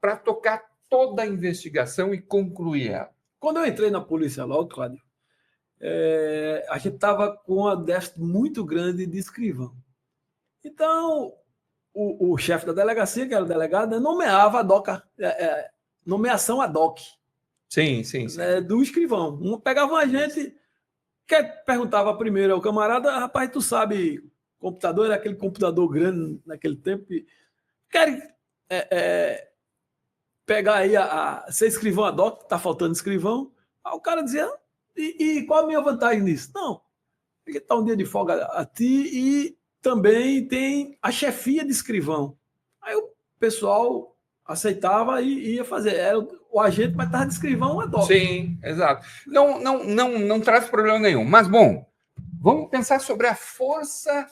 para tocar toda a investigação e concluir ela. Quando eu entrei na polícia logo, Cláudio, a gente estava com um déficit muito grande de escrivão. Então, o chefe da delegacia, que era o delegado, nomeava a DOCA, nomeação ad hoc. Sim. Do escrivão. Pegava um agente, perguntava primeiro ao camarada, rapaz, tu sabe, computador, era aquele computador grande naquele tempo, quer pegar aí, ser escrivão ad hoc, tá faltando escrivão. Aí o cara dizia, e qual a minha vantagem nisso? Não, porque tá um dia de folga a ti e também tem a chefia de escrivão. Aí o pessoal aceitava e ia fazer. Era o agente, mas estava de escrivão ad hoc. Sim, exato. Não traz problema nenhum. Mas, bom, vamos pensar sobre a força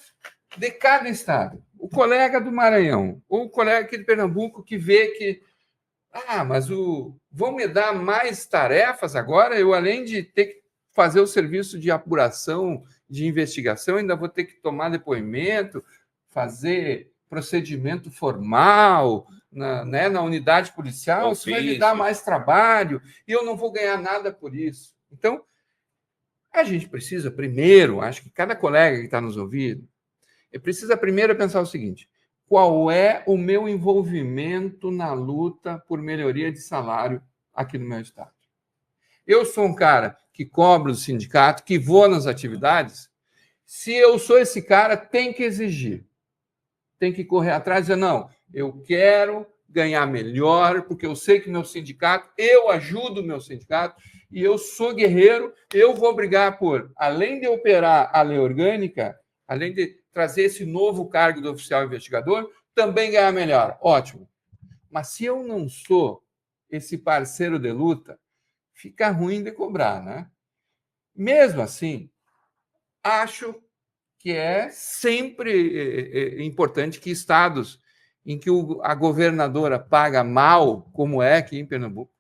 de cada estado. O colega do Maranhão, ou o colega aqui de Pernambuco que vê que mas vão me dar mais tarefas agora? Eu, além de ter que fazer o serviço de apuração, de investigação, ainda vou ter que tomar depoimento, fazer procedimento formal na unidade policial. Isso vai me dar mais trabalho e eu não vou ganhar nada por isso. Então, a gente precisa primeiro, acho que cada colega que está nos ouvindo, precisa primeiro pensar o seguinte: qual é o meu envolvimento na luta por melhoria de salário aqui no meu estado. Eu sou um cara que cobro do sindicato, que vou nas atividades. Se eu sou esse cara, tem que exigir. Tem que correr atrás e dizer, não, eu quero ganhar melhor, porque eu sei que meu sindicato, eu ajudo o meu sindicato, e eu sou guerreiro, eu vou brigar por, além de operar a lei orgânica, além de trazer esse novo cargo do oficial investigador, também ganhar melhor. Ótimo. Mas se eu não sou esse parceiro de luta, fica ruim de cobrar, né? Mesmo assim, acho que é sempre importante que estados em que a governadora paga mal, como é aqui em Pernambuco,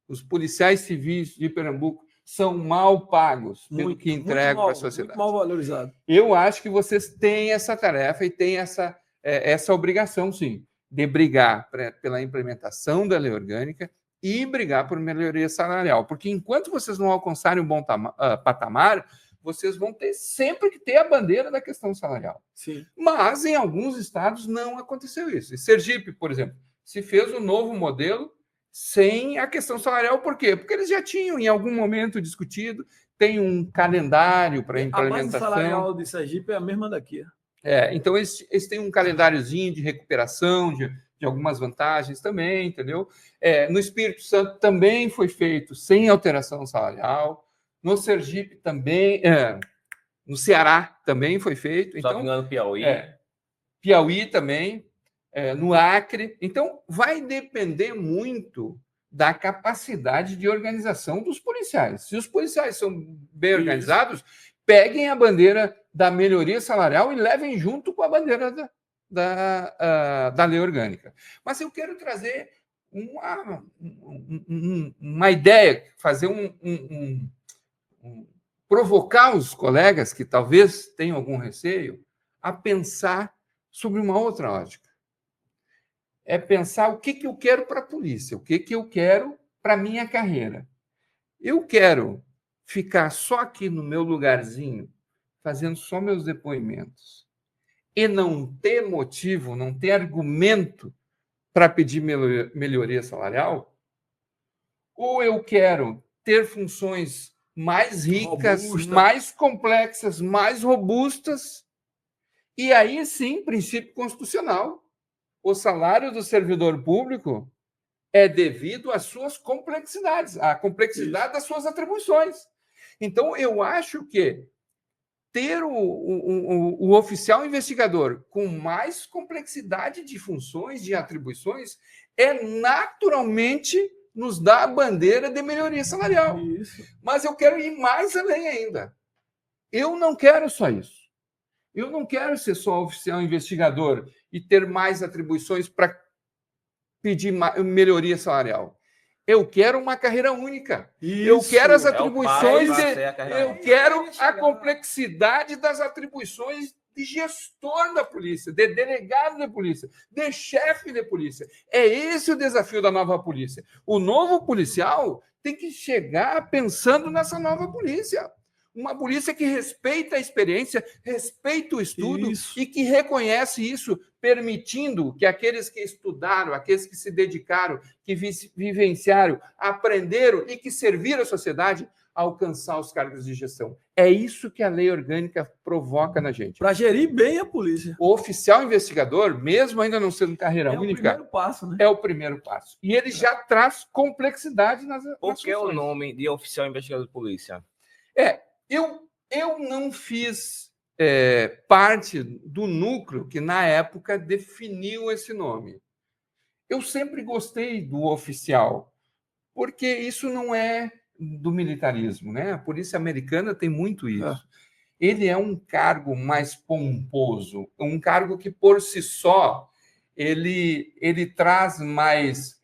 os policiais civis de Pernambuco são mal pagos pelo que entregam para a sociedade. Muito mal valorizado. Eu acho que vocês têm essa tarefa e têm essa obrigação, sim, de brigar pela implementação da lei orgânica e brigar por melhoria salarial. Porque enquanto vocês não alcançarem um bom patamar, vocês vão ter sempre que ter a bandeira da questão salarial. Sim. Mas em alguns estados não aconteceu isso. Em Sergipe, por exemplo, se fez um novo modelo sem a questão salarial. Por quê? Porque eles já tinham em algum momento discutido, tem um calendário para implementação. A base salarial de Sergipe é a mesma daqui. Então eles têm um calendáriozinho de recuperação de algumas vantagens também, entendeu? No Espírito Santo também foi feito sem alteração salarial. No Sergipe também, no Ceará também foi feito. Só que no Piauí. Piauí também, no Acre. Então, vai depender muito da capacidade de organização dos policiais. Se os policiais são bem organizados, peguem a bandeira da melhoria salarial e levem junto com a bandeira da lei orgânica. Mas eu quero trazer uma ideia, fazer provocar os colegas que talvez tenham algum receio a pensar sobre uma outra ótica. É pensar o que eu quero para a polícia, o que eu quero para a minha carreira. Eu quero ficar só aqui no meu lugarzinho, fazendo só meus depoimentos, e não ter motivo, não ter argumento para pedir melhoria salarial? Ou eu quero ter funções mais ricas, mais complexas, mais robustas, e aí sim, princípio constitucional, o salário do servidor público é devido às suas complexidades, à complexidade das suas atribuições. Então, eu acho que ter o oficial investigador com mais complexidade de funções, de atribuições, naturalmente nos dá a bandeira de melhoria salarial. Isso. Mas eu quero ir mais além ainda. Eu não quero só isso. Eu não quero ser só oficial investigador e ter mais atribuições para pedir melhoria salarial. Eu quero uma carreira única. Isso, eu quero as atribuições, eu quero a complexidade das atribuições de gestor da polícia, de delegado de polícia, de chefe de polícia. É esse o desafio da nova polícia. O novo policial tem que chegar pensando nessa nova polícia. Uma polícia que respeita a experiência, respeita o estudo e que reconhece isso, permitindo que aqueles que estudaram, aqueles que se dedicaram, que vivenciaram, aprenderam e que serviram à sociedade, alcançar os cargos de gestão. É isso que a lei orgânica provoca na gente. Para gerir bem a polícia. O oficial investigador, mesmo ainda não sendo carreira única, é o primeiro passo, né? É o primeiro passo. E ele já traz complexidade nas Por que o nome de oficial investigador de polícia? Eu não fiz parte do núcleo que, na época, definiu esse nome. Eu sempre gostei do oficial, porque isso não é do militarismo, né? A polícia americana tem muito isso. Ele é um cargo mais pomposo, um cargo que, por si só, ele traz mais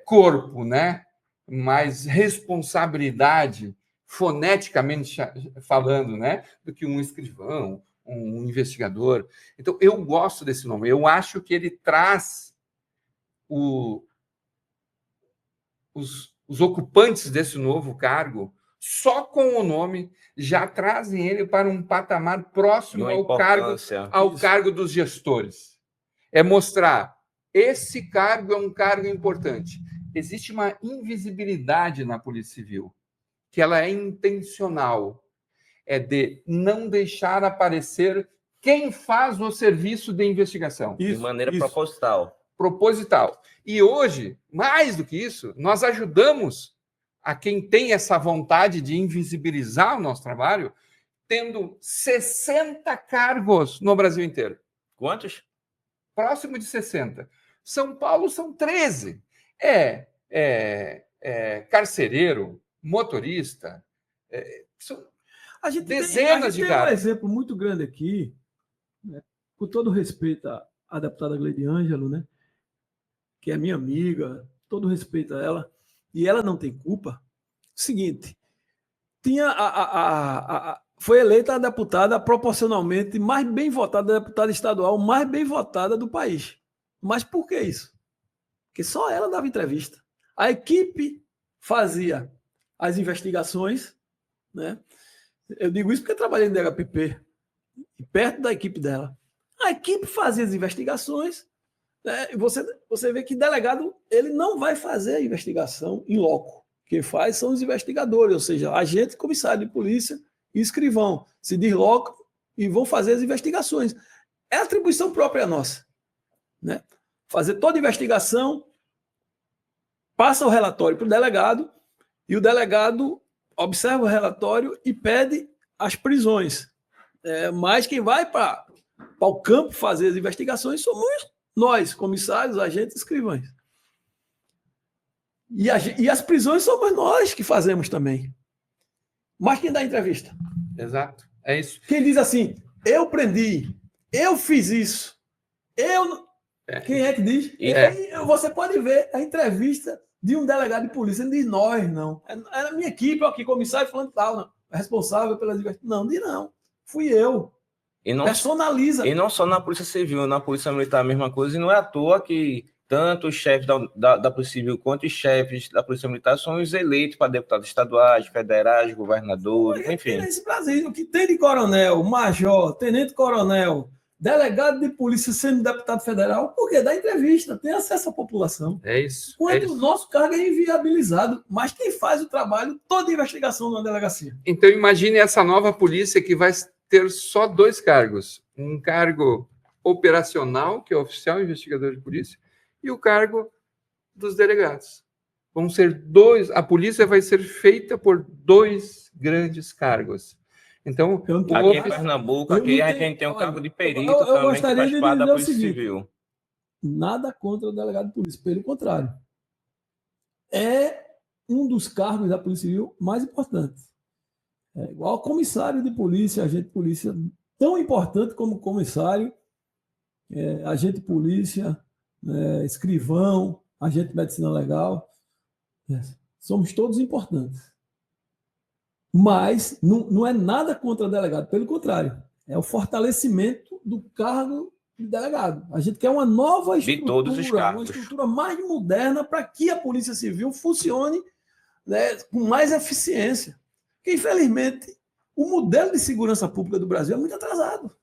corpo, né? Mais responsabilidade, foneticamente falando, né? Do que um escrivão, um investigador. Então, eu gosto desse nome. Eu acho que ele traz os ocupantes desse novo cargo só com o nome, já trazem ele para um patamar próximo ao cargo dos gestores. É mostrar, esse cargo é um cargo importante. Existe uma invisibilidade na Polícia Civil, que ela é intencional, é de não deixar aparecer quem faz o serviço de investigação. De maneira proposital. E hoje, mais do que isso, nós ajudamos a quem tem essa vontade de invisibilizar o nosso trabalho, tendo 60 cargos no Brasil inteiro. Quantos? Próximo de 60. São Paulo são 13. Carcereiro, motorista, são dezenas de cargos. Tem um exemplo muito grande aqui, né, com todo respeito à deputada Gleide Ângelo, né, que é minha amiga, todo respeito a ela, e ela não tem culpa. Seguinte, foi eleita a deputada proporcionalmente mais bem votada, a deputada estadual mais bem votada do país. Mas por que isso? Porque só ela dava entrevista. A equipe fazia as investigações, né? Eu digo isso porque eu trabalhei no DHPP, e perto da equipe dela. A equipe fazia as investigações, né? E você vê que delegado ele não vai fazer a investigação em loco. Quem faz são os investigadores, ou seja, agente, comissário de polícia e escrivão. Se deslocam e vão fazer as investigações. É atribuição própria nossa, né? Fazer toda a investigação, passa o relatório para o delegado, e o delegado observa o relatório e pede as prisões. Mas quem vai para o campo fazer as investigações somos nós, comissários, agentes, escrivães. E as prisões somos nós que fazemos também. Mas quem dá a entrevista? Exato, é isso. Quem diz assim, eu prendi, eu fiz isso, Quem é que diz? Você pode ver a entrevista de um delegado de polícia, não diz nós, não. É a minha equipe, aqui, comissário falando tal, não. É responsável pelas investigações. Não, diz não. Fui eu. Personaliza. E não só na Polícia Civil, na Polícia Militar a mesma coisa, e não é à toa que tanto os chefes da Polícia Civil quanto os chefes da Polícia Militar são os eleitos para deputados estaduais, federais, governadores, enfim. Nesse Brasil, o que tem de coronel, major, tenente-coronel, delegado de polícia sendo deputado federal, porque dá entrevista, tem acesso à população. É isso. Quando o nosso cargo é inviabilizado, mas quem faz o trabalho, toda a investigação na delegacia. Então, imagine essa nova polícia que vai ter só 2 cargos. Um cargo operacional, que é oficial investigador de polícia, e o cargo dos delegados. Vão ser 2, a polícia vai ser feita por 2 grandes cargos. Então, aqui em Pernambuco, aqui a gente tem um cargo de perito também, que faz parte da Polícia Civil. Nada contra o delegado de polícia, pelo contrário. É um dos cargos da Polícia Civil mais importantes. É igual ao comissário de polícia, agente de polícia, tão importante como comissário, agente de polícia, escrivão, agente de medicina legal. Somos todos importantes. Mas não é nada contra o delegado, pelo contrário, é o fortalecimento do cargo de delegado. A gente quer uma nova estrutura, de todos os cargos, uma estrutura mais moderna para que a Polícia Civil funcione, né, com mais eficiência. Porque, infelizmente, o modelo de segurança pública do Brasil é muito atrasado.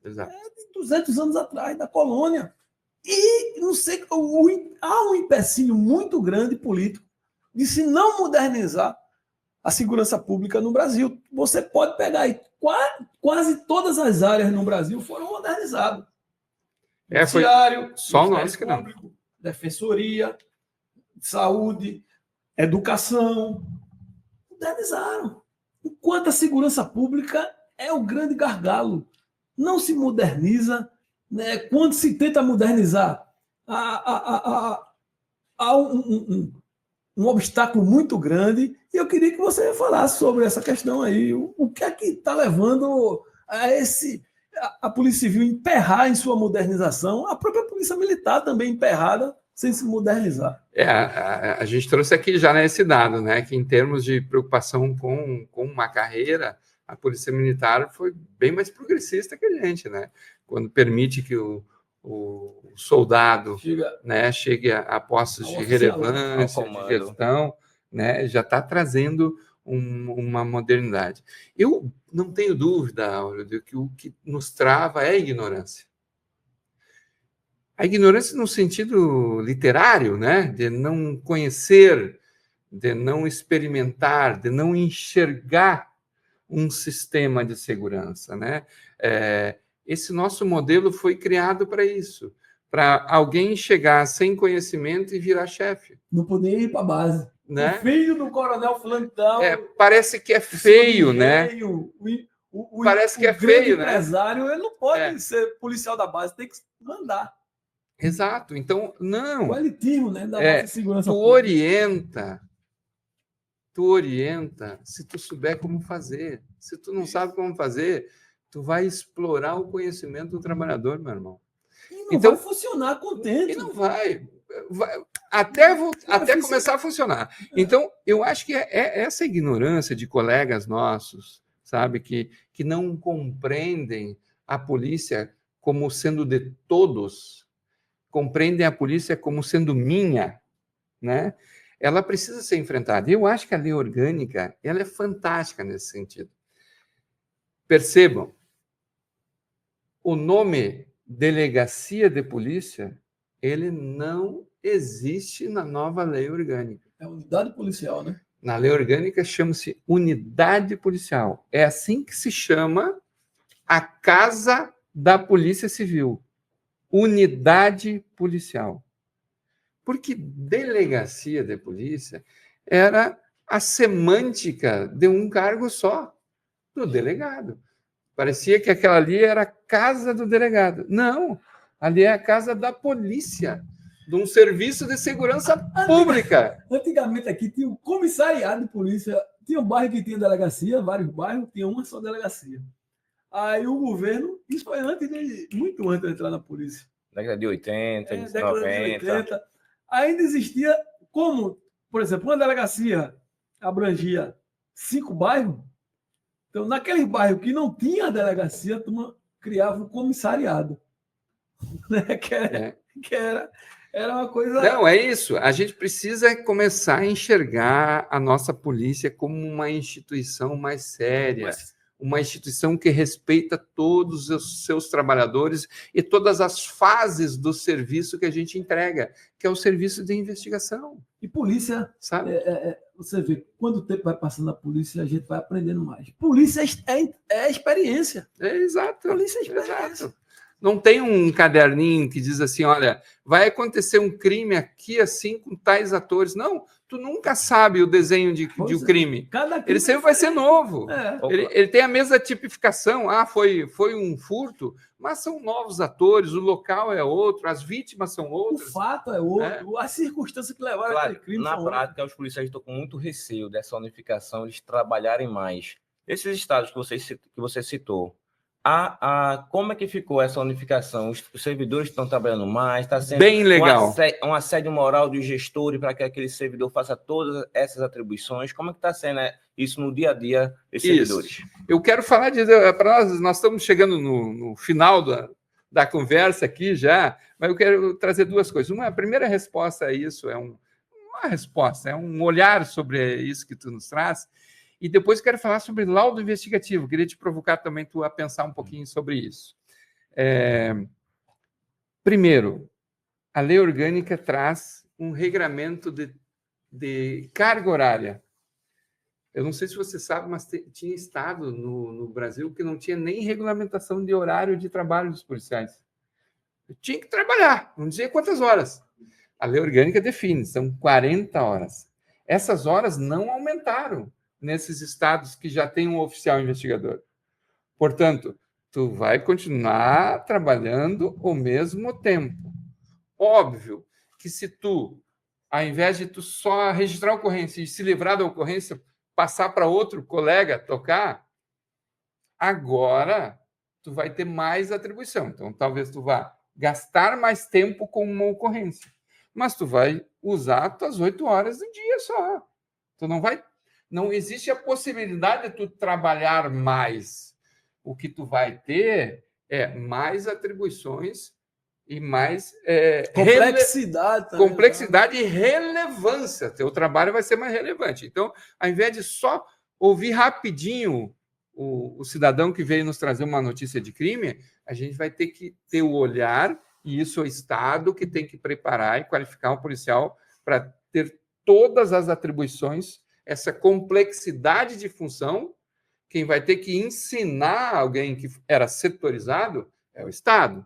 Exato. É de 200 anos atrás, da colônia. E, não sei, há um empecilho muito grande político de se não modernizar a segurança pública no Brasil. Você pode pegar aí, quase todas as áreas no Brasil foram modernizadas. Judiciário, só nós que não. Público, Defensoria, Saúde, Educação, modernizaram. Enquanto a segurança pública é o grande gargalo. Não se moderniza, né? Quando se tenta modernizar, há um obstáculo muito grande, e eu queria que você falasse sobre essa questão aí. O que é que está levando a Polícia Civil emperrar em sua modernização, a própria Polícia Militar também emperrada, sem se modernizar? A gente trouxe aqui já nesse dado, né, que em termos de preocupação com uma carreira, a Polícia Militar foi bem mais progressista que a gente, né? Quando permite que o soldado chegue a postos de relevância, de gestão, né, já está trazendo uma modernidade. Eu não tenho dúvida, Áureo, de que o que nos trava é a ignorância. A ignorância no sentido literário, né? De não conhecer, de não experimentar, de não enxergar um sistema de segurança, né? Esse nosso modelo foi criado para isso, para alguém chegar sem conhecimento e virar chefe. Não poder ir para a base. Né? O filho do coronel fulano de tal, parece que é feio, né? Parece que é feio, né? O empresário, ele não pode ser policial da base, tem que mandar. Exato. Então, não. O elitismo, né? Da nossa segurança. Tu orienta se tu souber como fazer. Se tu não sabe como fazer, tu vai explorar o conhecimento do trabalhador, meu irmão. E não vai funcionar contente. E não vai até começar a funcionar. Então, eu acho que é essa ignorância de colegas nossos, sabe, que não compreendem a polícia como sendo de todos, compreendem a polícia como sendo minha, né? Ela precisa ser enfrentada. Eu acho que a lei orgânica ela é fantástica nesse sentido. Percebam, o nome Delegacia de Polícia, ele não existe na nova lei orgânica. É unidade policial, né? Na lei orgânica chama-se unidade policial. É assim que se chama a Casa da Polícia Civil. Unidade policial. Porque delegacia de polícia era a semântica de um cargo só, do delegado. Parecia que aquela ali era a casa do delegado. Não, ali é a casa da polícia, de um serviço de segurança pública. Antigamente aqui tinha um comissariado de polícia, tinha um bairro que tinha delegacia, vários bairros, tinha uma só delegacia. Aí o governo, isso foi muito antes de entrar na polícia. Década de 80, de 90. Década de 80. Ainda existia, como, por exemplo, uma delegacia abrangia 5 bairros. Então, naqueles bairros que não tinha delegacia, a turma criava um comissariado. Né? Que era uma coisa... Não, é isso. A gente precisa começar a enxergar a nossa polícia como uma instituição mais séria, uma instituição que respeita todos os seus trabalhadores e todas as fases do serviço que a gente entrega, que é o serviço de investigação. E polícia, sabe? Você vê, quando o tempo vai passando na polícia, a gente vai aprendendo mais. Polícia é experiência. Exato. Polícia é experiência. Exato. Não tem um caderninho que diz assim, olha, vai acontecer um crime aqui assim com tais atores. Não, tu nunca sabe o desenho de um crime. Cada crime ele sempre vai ser novo. Ele tem a mesma tipificação. Foi um furto, mas são novos atores, o local é outro, as vítimas são outras. O fato é outro, as circunstâncias que levaram aquele crime na prática, os policiais estão com muito receio dessa unificação, eles trabalharem mais. Esses estados que você citou, como é que ficou essa unificação? Os servidores estão trabalhando mais? Está sendo bem legal. Um assédio moral do gestor para que aquele servidor faça todas essas atribuições? Como é que está sendo isso no dia a dia dos servidores? Eu quero falar para nós estamos chegando no final da conversa aqui já, mas eu quero trazer duas coisas. A primeira resposta a isso é uma resposta, é um olhar sobre isso que tu nos traz. E depois eu quero falar sobre laudo investigativo. Queria te provocar também tu a pensar um pouquinho sobre isso. Primeiro, a lei orgânica traz um regramento de carga horária. Eu não sei se você sabe, mas tinha estado no Brasil que não tinha nem regulamentação de horário de trabalho dos policiais. Tinha que trabalhar, não dizia quantas horas. A lei orgânica define, são 40 horas. Essas horas não aumentaram nesses estados que já tem um oficial investigador. Portanto, tu vai continuar trabalhando o mesmo tempo. Óbvio que se tu, ao invés de tu só registrar a ocorrência e se livrar da ocorrência, passar para outro colega tocar, agora tu vai ter mais atribuição. Então, talvez tu vá gastar mais tempo com uma ocorrência, mas tu vai usar as tuas 8 horas do dia só. Tu não existe a possibilidade de tu trabalhar mais. O que tu vai ter é mais atribuições e mais complexidade e relevância. Teu trabalho vai ser mais relevante. Então, ao invés de só ouvir rapidinho o cidadão que veio nos trazer uma notícia de crime, a gente vai ter que ter o olhar, e isso é o Estado que tem que preparar e qualificar um policial para ter todas as atribuições, essa complexidade de função. Quem vai ter que ensinar alguém que era setorizado é o Estado. O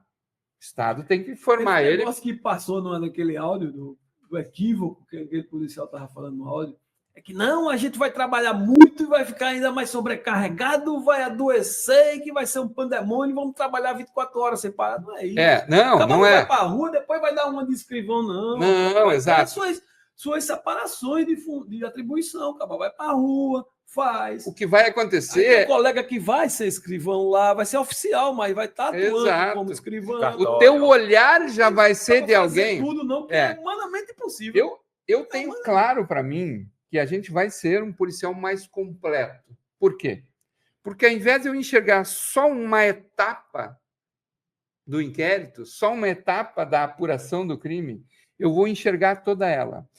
Estado tem que formar ele. O negócio que passou naquele áudio do equívoco que aquele policial estava falando no áudio, é que não, a gente vai trabalhar muito e vai ficar ainda mais sobrecarregado, vai adoecer, que vai ser um pandemônio, vamos trabalhar 24 horas sem parar. Não é isso. Não é. Vai para a rua, depois vai dar uma de escrivão, não. Não, exato. Suas separações de atribuição, cara. Vai para a rua, faz. O que vai acontecer... O colega que vai ser escrivão lá, vai ser oficial, mas vai estar atuando como escrivão. O teu olhar já vai ser de alguém... Tudo não, porque é humanamente impossível. Eu tenho claro para mim que a gente vai ser um policial mais completo. Por quê? Porque ao invés de eu enxergar só uma etapa do inquérito, só uma etapa da apuração do crime, eu vou enxergar toda ela.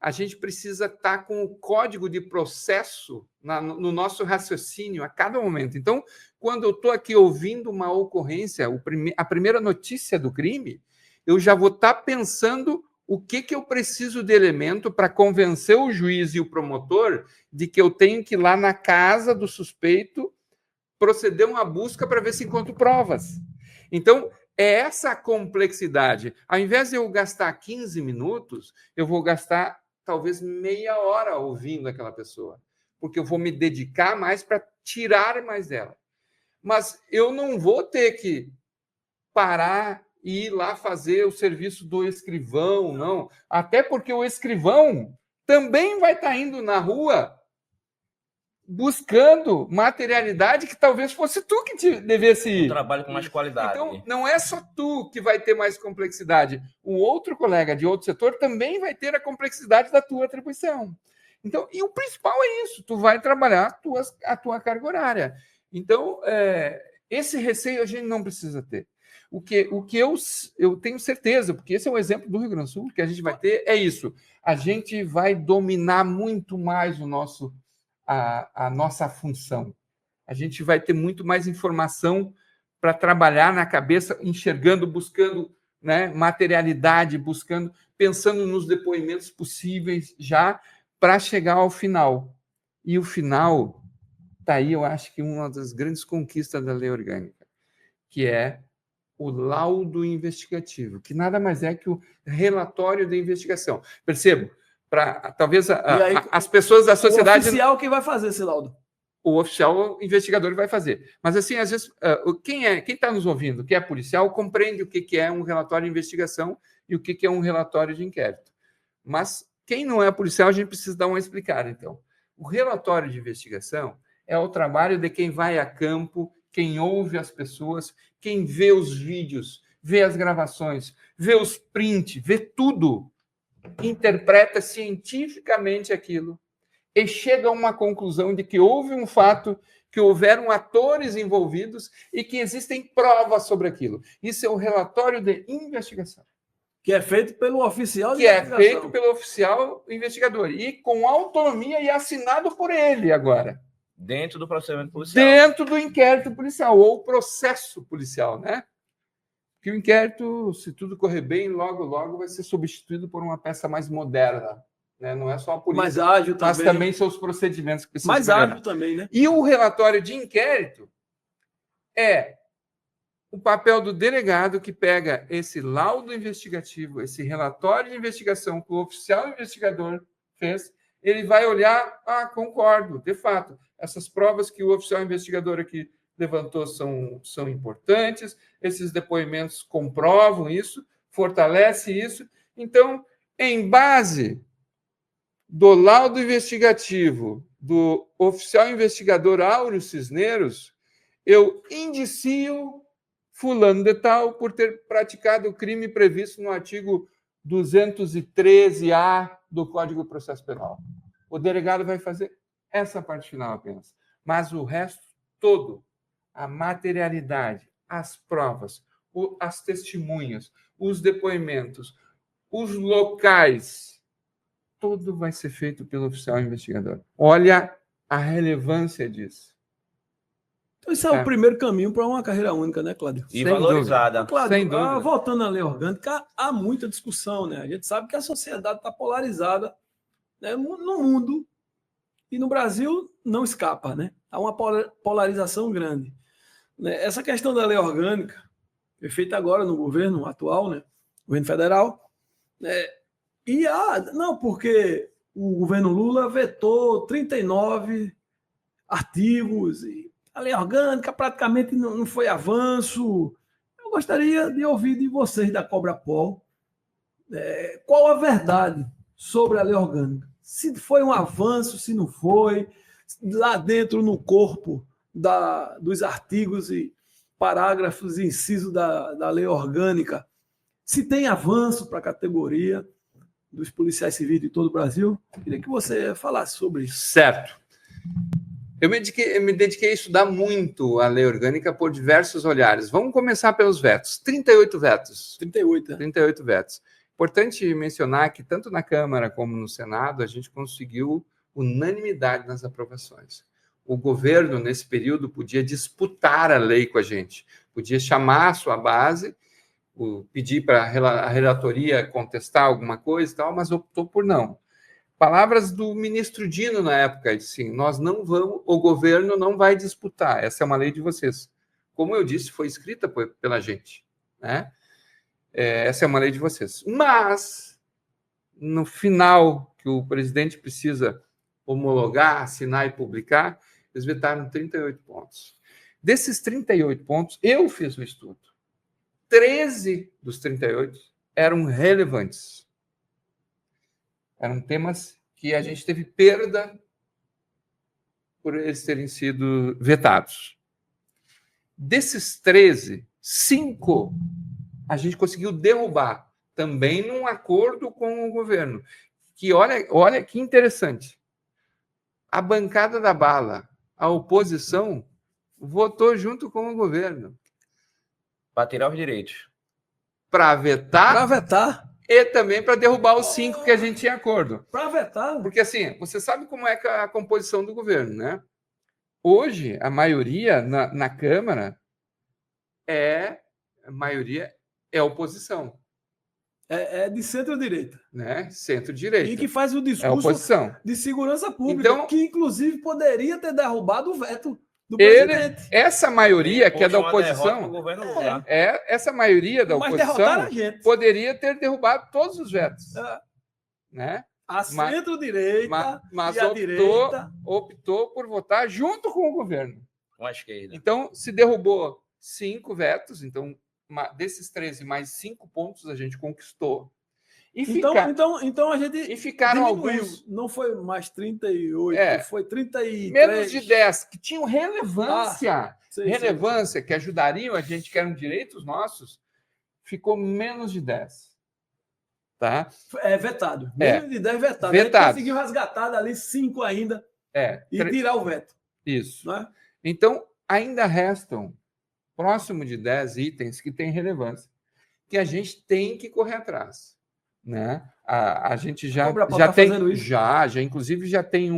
A gente precisa estar com o código de processo no nosso raciocínio a cada momento. Então, quando eu estou aqui ouvindo uma ocorrência, a primeira notícia do crime, eu já vou estar pensando o que eu preciso de elemento para convencer o juiz e o promotor de que eu tenho que ir lá na casa do suspeito proceder uma busca para ver se encontro provas. Então, é essa complexidade. Ao invés de eu gastar 15 minutos, eu vou gastar talvez meia hora ouvindo aquela pessoa, porque eu vou me dedicar mais para tirar mais dela. Mas eu não vou ter que parar e ir lá fazer o serviço do escrivão, não. Até porque o escrivão também vai estar indo na rua buscando materialidade que talvez fosse tu que devesse ir. Um trabalho com mais qualidade. Então, não é só tu que vai ter mais complexidade. O outro colega de outro setor também vai ter a complexidade da tua atribuição. Então, e o principal é isso, tu vai trabalhar a tua carga horária. Então, esse receio a gente não precisa ter. O que eu tenho certeza, porque esse é o exemplo do Rio Grande do Sul, que a gente vai ter, é isso. A gente vai dominar muito mais a nossa função. A gente vai ter muito mais informação para trabalhar na cabeça, enxergando, buscando, né, materialidade, pensando nos depoimentos possíveis já para chegar ao final. E o final está aí, eu acho que uma das grandes conquistas da lei orgânica, que é o laudo investigativo, que nada mais é que o relatório de investigação. Percebo, talvez as pessoas da sociedade... O oficial que vai fazer esse laudo. O oficial investigador vai fazer. Mas, assim, às vezes, quem está nos ouvindo, que é policial, compreende o que é um relatório de investigação e o que é um relatório de inquérito. Mas quem não é policial, a gente precisa dar uma explicada, então. O relatório de investigação é o trabalho de quem vai a campo, quem ouve as pessoas, quem vê os vídeos, vê as gravações, vê os prints, vê tudo, interpreta cientificamente aquilo e chega a uma conclusão de que houve um fato, que houveram atores envolvidos e que existem provas sobre aquilo. Isso é o relatório de investigação. Que é feito pelo oficial de investigação. Que é feito pelo oficial investigador. E com autonomia e assinado por ele agora. Dentro do procedimento policial. Dentro do inquérito policial, ou processo policial, né? Que o inquérito, se tudo correr bem, logo vai ser substituído por uma peça mais moderna. Né? Não é só a polícia, mais ágil também. Mas também são os procedimentos que precisam mais ágil também, né? E o relatório de inquérito é o papel do delegado que pega esse laudo investigativo, esse relatório de investigação que o oficial investigador fez, ele vai olhar, concordo, de fato, essas provas que o oficial investigador aqui levantou são importantes, esses depoimentos comprovam isso, fortalece isso. Então, em base do laudo investigativo do oficial investigador Áureo Cisneros, eu indicio fulano de tal por ter praticado o crime previsto no artigo 213-A do Código de Processo Penal. O delegado vai fazer essa parte final apenas, mas o resto todo, a materialidade, as provas, as testemunhas, os depoimentos, os locais, tudo vai ser feito pelo oficial investigador. Olha a relevância disso. Então, isso é o primeiro caminho para uma carreira única, né, Cláudio? E valorizada. Cláudio, Sem dúvida. voltando à lei orgânica, há muita discussão, né? A gente sabe que a sociedade está polarizada, né, no mundo, e no Brasil não escapa, né? Há uma polarização grande. Né? Essa questão da lei orgânica, foi feita agora no governo atual, né? Governo federal, né? E não, porque o governo Lula vetou 39 artigos e a lei orgânica praticamente não foi avanço. Eu gostaria de ouvir de vocês da Cobrapol qual a verdade sobre a lei orgânica. Se foi um avanço, se não foi, lá dentro no corpo dos artigos e parágrafos e incisos da lei orgânica, se tem avanço para a categoria dos policiais civis de todo o Brasil. Queria que você falasse sobre isso. Certo. Eu me dediquei a estudar muito a lei orgânica por diversos olhares. Vamos começar pelos vetos. 38 vetos. 38. 38 vetos. Importante mencionar que tanto na Câmara como no Senado a gente conseguiu unanimidade nas aprovações. O governo, nesse período, podia disputar a lei com a gente, podia chamar a sua base, pedir para a relatoria contestar alguma coisa e tal, mas optou por não. Palavras do ministro Dino na época, assim, nós não vamos, o governo não vai disputar, essa é uma lei de vocês. Como eu disse, foi escrita pela gente, né? Essa é uma lei de vocês. Mas, no final, que o presidente precisa homologar, assinar e publicar, eles vetaram 38 pontos. Desses 38 pontos, eu fiz o estudo. 13 dos 38 eram relevantes. Eram temas que a gente teve perda por eles terem sido vetados. Desses 13, 5 a gente conseguiu derrubar, também num acordo com o governo. Que olha que interessante. A bancada da bala, a oposição, votou junto com o governo. Para tirar os direitos. Para vetar. Para vetar. E também para derrubar os 5 que a gente tinha acordo. Para vetar. Porque, assim, você sabe como é a composição do governo, né? Hoje, a maioria na Câmara é oposição. É de centro-direita. Né? Centro-direita. E que faz o discurso de segurança pública, então, que inclusive poderia ter derrubado o veto do presidente. Essa maioria que é da oposição, essa maioria da oposição poderia ter derrubado todos os vetos. Né? A centro-direita mas e a direita optou por votar junto com o governo. Com a esquerda. Então, se derrubou 5 vetos, então, desses 13, mais 5 pontos a gente conquistou. Então a gente e ficaram diminuiu. Alguns... Não foi mais 38, foi 33. Menos de 10, que tinham relevância. Relevância, que ajudariam a gente, que eram direitos nossos, ficou menos de 10. Tá? Vetado. Menos de 10 vetado. Vetado. A gente conseguiu resgatar dali 5 ainda e tirar o veto. Isso. Né? Então, ainda restam próximo de 10 itens que têm relevância, que a gente tem que correr atrás. Né? A gente já tem, inclusive já tem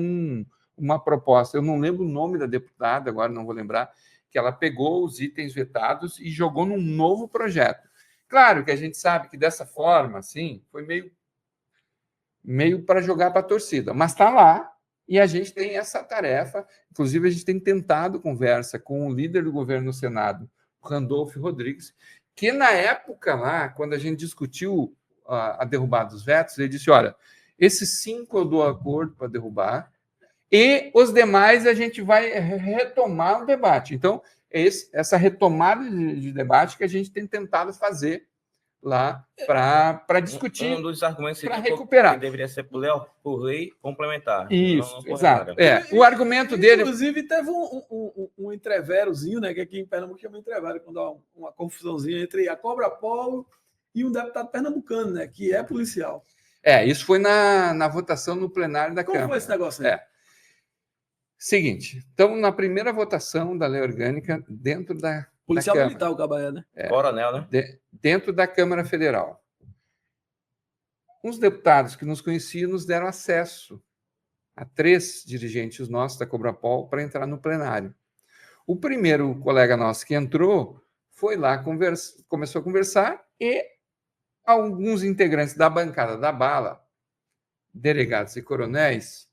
uma proposta, eu não lembro o nome da deputada, agora não vou lembrar, que ela pegou os itens vetados e jogou num novo projeto. Claro que a gente sabe que dessa forma, assim, foi meio para jogar para a torcida, mas está lá e a gente tem essa tarefa. Inclusive, a gente tem tentado conversa com o líder do governo no Senado, Randolfo Rodrigues, que na época lá, quando a gente discutiu a derrubada dos vetos, ele disse, olha, esses 5 eu dou acordo para derrubar e os demais a gente vai retomar o debate. Então, essa retomada de debate que a gente tem tentado fazer lá para discutir, dos argumentos para recuperar. Que deveria ser por lei complementar. Isso, exato. O argumento dele... Inclusive, teve um entreverozinho, né, que aqui em Pernambuco chama entrevero, quando há uma confusãozinha entre a Cobrapol e um deputado pernambucano, né, que é policial. Isso foi na votação no plenário da Câmara. Como foi esse negócio aí? Seguinte, estamos na primeira votação da lei orgânica dentro da policial Câmara. Militar, o Cabaé, né? Coronel, né? Dentro da Câmara Federal. Uns deputados que nos conheciam nos deram acesso a 3 dirigentes nossos da Cobrapol para entrar no plenário. O primeiro colega nosso que entrou foi lá, começou a conversar e alguns integrantes da bancada da bala, delegados e coronéis,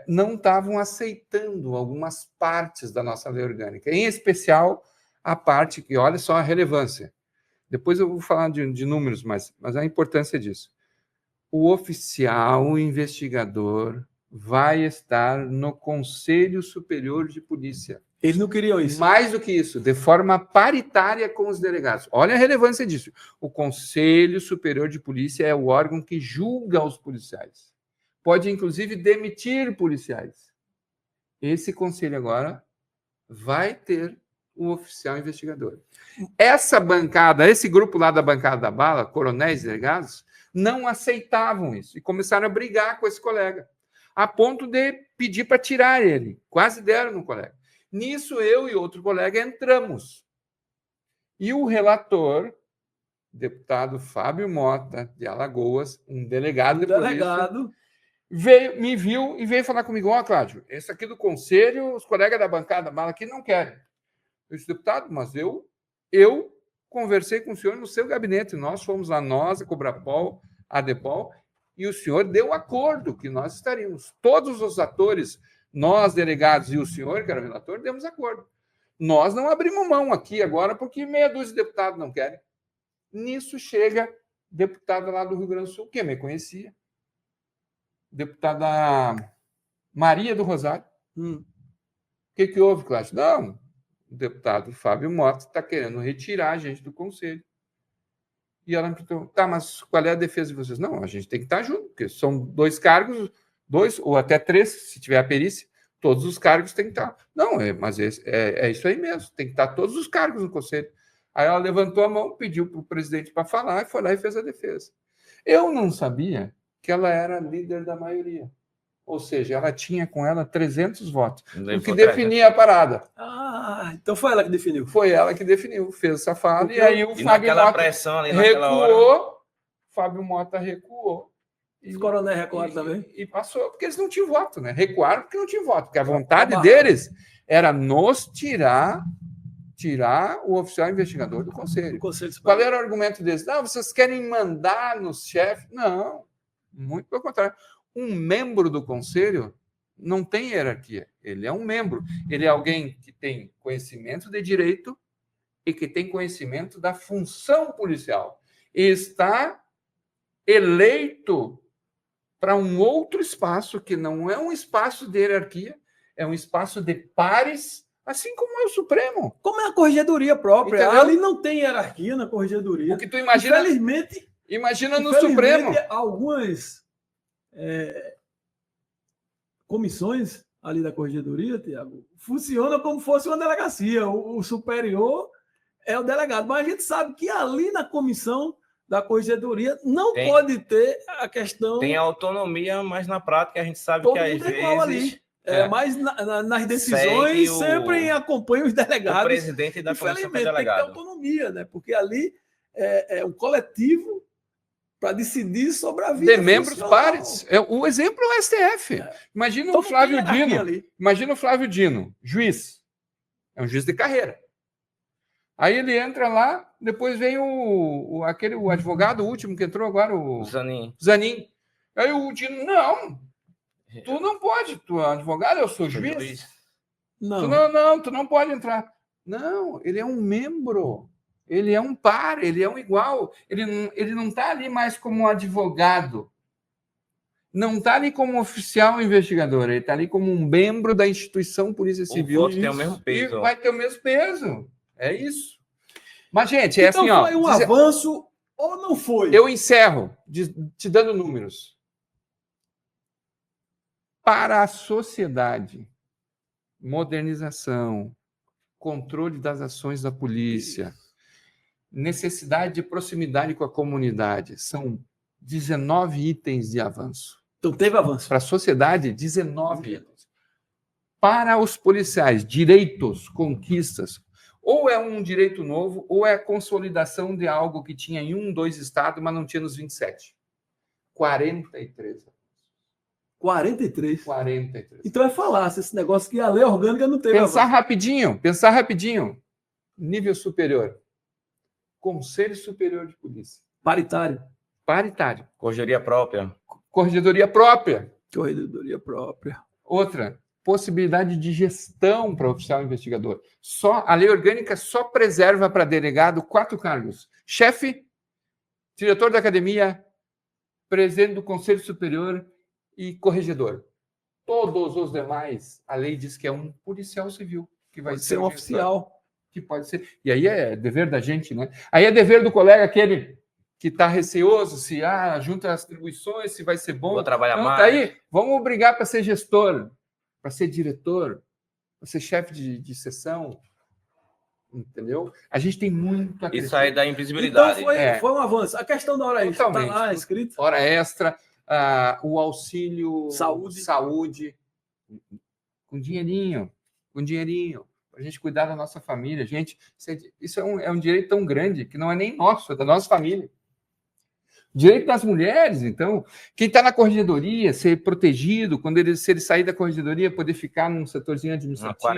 não estavam aceitando algumas partes da nossa lei orgânica, em especial a parte que, olha só a relevância. Depois eu vou falar de números, mas a importância disso. O oficial, o investigador, vai estar no Conselho Superior de Polícia. Eles não queriam isso. Mais do que isso, de forma paritária com os delegados. Olha a relevância disso. O Conselho Superior de Polícia é o órgão que julga os policiais. Pode, inclusive, demitir policiais. Esse conselho agora vai ter o oficial investigador. Essa bancada, esse grupo lá da bancada da bala, coronéis e delegados, não aceitavam isso e começaram a brigar com esse colega, a ponto de pedir para tirar ele. Quase deram no colega. Nisso, eu e outro colega entramos. E o relator, deputado Fábio Mota, de Alagoas, um delegado de polícia, me viu e veio falar comigo: ó, Cláudio, esse aqui do conselho, os colegas da bancada bala aqui não querem. Eu disse: deputado, mas eu conversei com o senhor no seu gabinete, nós fomos lá, nós, a Cobrapol, a Adepol, e o senhor deu acordo que nós estaríamos. Todos os atores, nós, delegados, e o senhor, que era o relator, demos acordo. Nós não abrimos mão aqui agora porque meia dúzia de deputados não querem. Nisso chega deputada lá do Rio Grande do Sul, que me conhecia, deputada Maria do Rosário. O que houve, Cláudio? Não, o deputado Fábio Mota está querendo retirar a gente do conselho. E ela me perguntou: tá, mas qual é a defesa de vocês? Não, a gente tem que estar junto, porque são 2 cargos, 2 ou até 3, se tiver a perícia, todos os cargos têm que estar. Não, mas é isso aí mesmo, tem que estar todos os cargos no conselho. Aí ela levantou a mão, pediu para o presidente para falar, e foi lá e fez a defesa. Eu não sabia que ela era líder da maioria. Ou seja, ela tinha com ela 300 votos, o que definia a parada. Então foi ela que definiu. Foi ela que definiu, fez essa fala, e aí o Fábio Mota pressão ali recuou, Fábio Mota recuou. Os coronéis recuaram também? E passou, porque eles não tinham voto, né? Recuaram porque não tinham voto, porque a vontade deles era nos tirar o oficial investigador do conselho. Qual era o argumento deles? Não, vocês querem mandar nos chefes? Não, muito pelo contrário. Um membro do conselho não tem hierarquia. Ele é um membro. Ele é alguém que tem conhecimento de direito e que tem conhecimento da função policial. E está eleito para um outro espaço que não é um espaço de hierarquia, é um espaço de pares, assim como é o Supremo. Como é a corregedoria própria. Entendeu? Ali não tem hierarquia na corregedoria. O que tu imagina, imagina no Supremo. Algumas comissões ali da corregedoria, Tiago, funciona como se fosse uma delegacia. O superior é o delegado. Mas a gente sabe que ali na comissão da corregedoria não pode ter a questão... Tem autonomia, mas na prática a gente sabe que às vezes... Ali. Mas nas decisões sempre acompanha os delegados. O presidente da comissão que é delegado. Tem que ter autonomia, né? Porque ali é um coletivo para decidir sobre a vida. De membros pares. O exemplo é o STF. Imagina então, o Flávio Dino. Imagina o Flávio Dino, juiz. É um juiz de carreira. Aí ele entra lá, depois vem o advogado, o último que entrou agora, o Zanin. Aí o Dino, não, tu não pode, tu é advogado, eu sou juiz. Não. Tu não pode entrar. Não, ele é um membro. Ele é um par, ele é um igual. Ele não está ali mais como advogado. Não está ali como oficial investigador. Ele está ali como um membro da instituição Polícia Civil. O voto tem o mesmo peso. E vai ter o mesmo peso. É isso. Mas, gente, então, assim, ó. Foi um avanço ou não foi? Eu encerro te dando números. Para a sociedade, modernização, controle das ações da polícia, necessidade de proximidade com a comunidade, são 19 itens de avanço. Então teve avanço. Para a sociedade, 19 itens. Para os policiais, direitos, conquistas, ou é um direito novo, ou é a consolidação de algo que tinha em 2 estados, mas não tinha nos 27. 43 anos. 43. 43. Então é falácia esse negócio que a lei orgânica não teve. Pensar rapidinho. Nível superior. Conselho Superior de Polícia. Paritário. Corregedoria própria. Corregedoria própria. Corregedoria própria. Outra, possibilidade de gestão para oficial investigador. A lei orgânica só preserva para delegado 4 cargos: chefe, diretor da academia, presidente do Conselho Superior e corregedor. Todos os demais, a lei diz que é um policial civil que vai Pode ser um oficial. Que pode ser. E aí é dever da gente, né? Aí é dever do colega aquele que está receoso se junta as atribuições, se vai ser bom. Vou trabalhar mais. Tá aí, vamos brigar para ser gestor, para ser diretor, para ser chefe de seção. Entendeu? A gente tem muito a crescer. Isso aí dá invisibilidade. Então foi um avanço. A questão da hora extra está lá escrito. Hora extra, o auxílio saúde com dinheirinho, para a gente cuidar da nossa família. Gente, isso é um direito tão grande que não é nem nosso, é da nossa família. Direito das mulheres, então, quem está na corregedoria, ser protegido, se ele sair da corregedoria, poder ficar num setorzinho administrativo,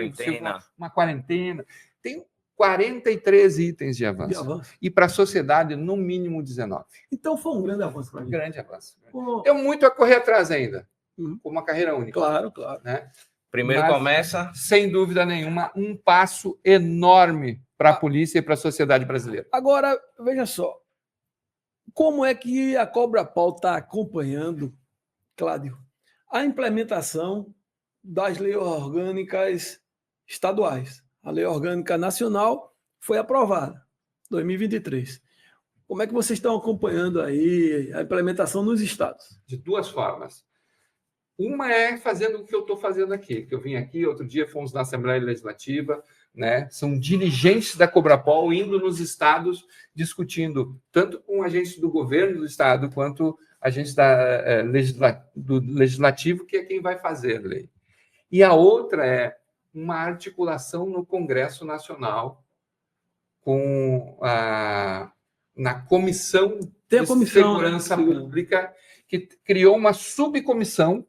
uma quarentena. Tem 43 itens de avanço. E para a sociedade, no mínimo 19. Então foi um grande avanço para mim. Grande avanço. Tem muito a correr atrás ainda, com uma carreira única. Claro. Né? Primeiro começa... Sem dúvida nenhuma, um passo enorme para a polícia e para a sociedade brasileira. Agora, veja só. Como é que a Cobra-Pau está acompanhando, Cláudio, a implementação das leis orgânicas estaduais? A lei orgânica nacional foi aprovada em 2023. Como é que vocês estão acompanhando aí a implementação nos estados? De 2 formas. Uma é fazendo o que eu estou fazendo aqui, que eu vim aqui, outro dia fomos na Assembleia Legislativa, né? São dirigentes da Cobra-Pau indo nos estados discutindo, tanto com agentes do governo do estado, quanto agentes do legislativo, que é quem vai fazer a lei. E a outra é uma articulação no Congresso Nacional na Comissão de Segurança Pública, que criou uma subcomissão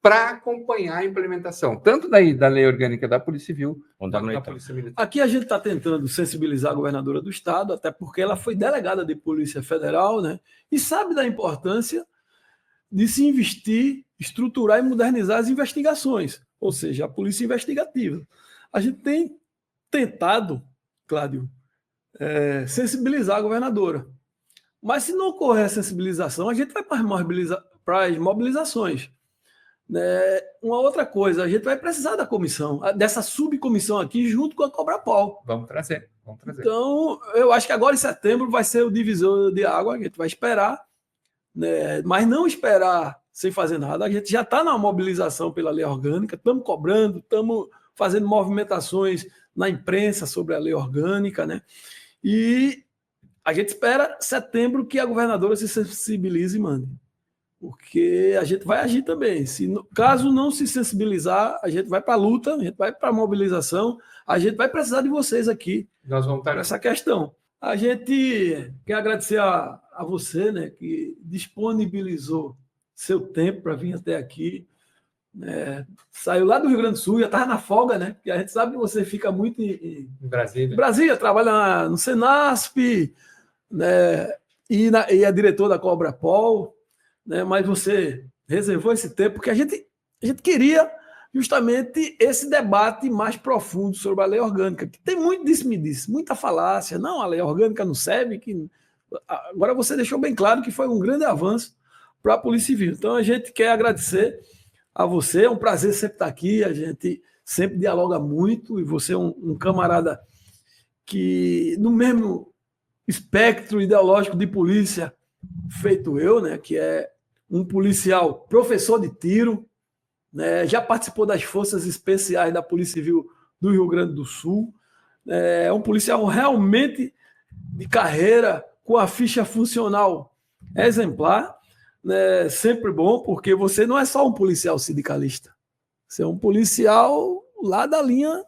para acompanhar a implementação, tanto da lei orgânica da Polícia Civil quanto da Polícia Militar. Aqui a gente está tentando sensibilizar a governadora do estado, até porque ela foi delegada de Polícia Federal, né? E sabe da importância de se investir, estruturar e modernizar as investigações, ou seja, a polícia investigativa. A gente tem tentado, Cláudio, sensibilizar a governadora. Mas se não ocorrer a sensibilização, a gente vai para as mobilizações. Uma outra coisa, a gente vai precisar da comissão, dessa subcomissão aqui, junto com a Cobra-Pau. Vamos trazer. Então, eu acho que agora em setembro vai ser o divisor de água, a gente vai esperar, né? Mas não esperar sem fazer nada. A gente já está na mobilização pela lei orgânica, estamos cobrando, estamos fazendo movimentações na imprensa sobre a lei orgânica, né? E a gente espera setembro que a governadora se sensibilize e mande. Porque a gente vai agir também. Caso não se sensibilizar, a gente vai para a luta, a gente vai para a mobilização, a gente vai precisar de vocês aqui. Nós vamos estar nessa questão. A gente quer agradecer a você, né, que disponibilizou seu tempo para vir até aqui. Saiu lá do Rio Grande do Sul, já estava na folga, né? Porque a gente sabe que você fica muito em Brasília. Brasília, trabalha no Senasp, né, e é diretor da Cobra-Pau. Né, mas você reservou esse tempo porque a gente queria justamente esse debate mais profundo sobre a lei orgânica, que tem muito disse-me-disse, muita falácia. Não, a lei orgânica não serve. Agora você deixou bem claro que foi um grande avanço para a Polícia Civil. Então a gente quer agradecer a você, é um prazer sempre estar aqui, a gente sempre dialoga muito e você é um camarada que no mesmo espectro ideológico de polícia feito eu, né, que é um policial professor de tiro, né, já participou das forças especiais da Polícia Civil do Rio Grande do Sul, é um policial realmente de carreira, com a ficha funcional exemplar, né, sempre bom, porque você não é só um policial sindicalista, você é um policial lá da linha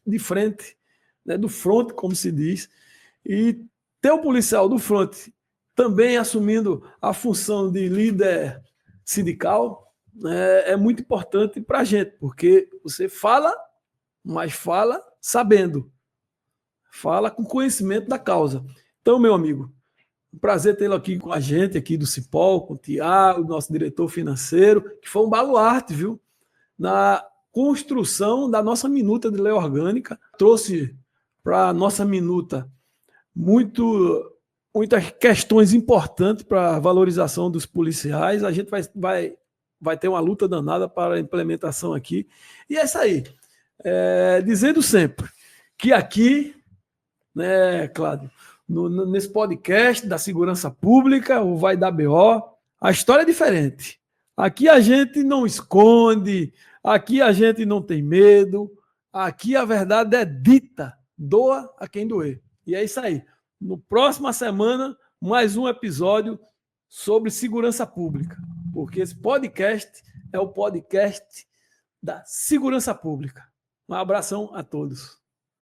de frente, né, do front, como se diz, e ter um policial do front também assumindo a função de líder sindical, é muito importante para a gente, porque você fala, mas fala sabendo, fala com conhecimento da causa. Então, meu amigo, um prazer tê-lo aqui com a gente, aqui do Cipol, com o Tiago, nosso diretor financeiro, que foi um baluarte, viu? Na construção da nossa minuta de lei orgânica. Trouxe para a nossa minuta muitas questões importantes para a valorização dos policiais. A gente vai ter uma luta danada para a implementação aqui. E é isso aí. Dizendo sempre que aqui, né, Cláudio, nesse podcast da segurança pública, o Vai Dar BO, a história é diferente. Aqui a gente não esconde, aqui a gente não tem medo, aqui a verdade é dita, doa a quem doer. E é isso aí. No próxima semana, mais um episódio sobre segurança pública, porque esse podcast é o podcast da segurança pública. Um abração a todos.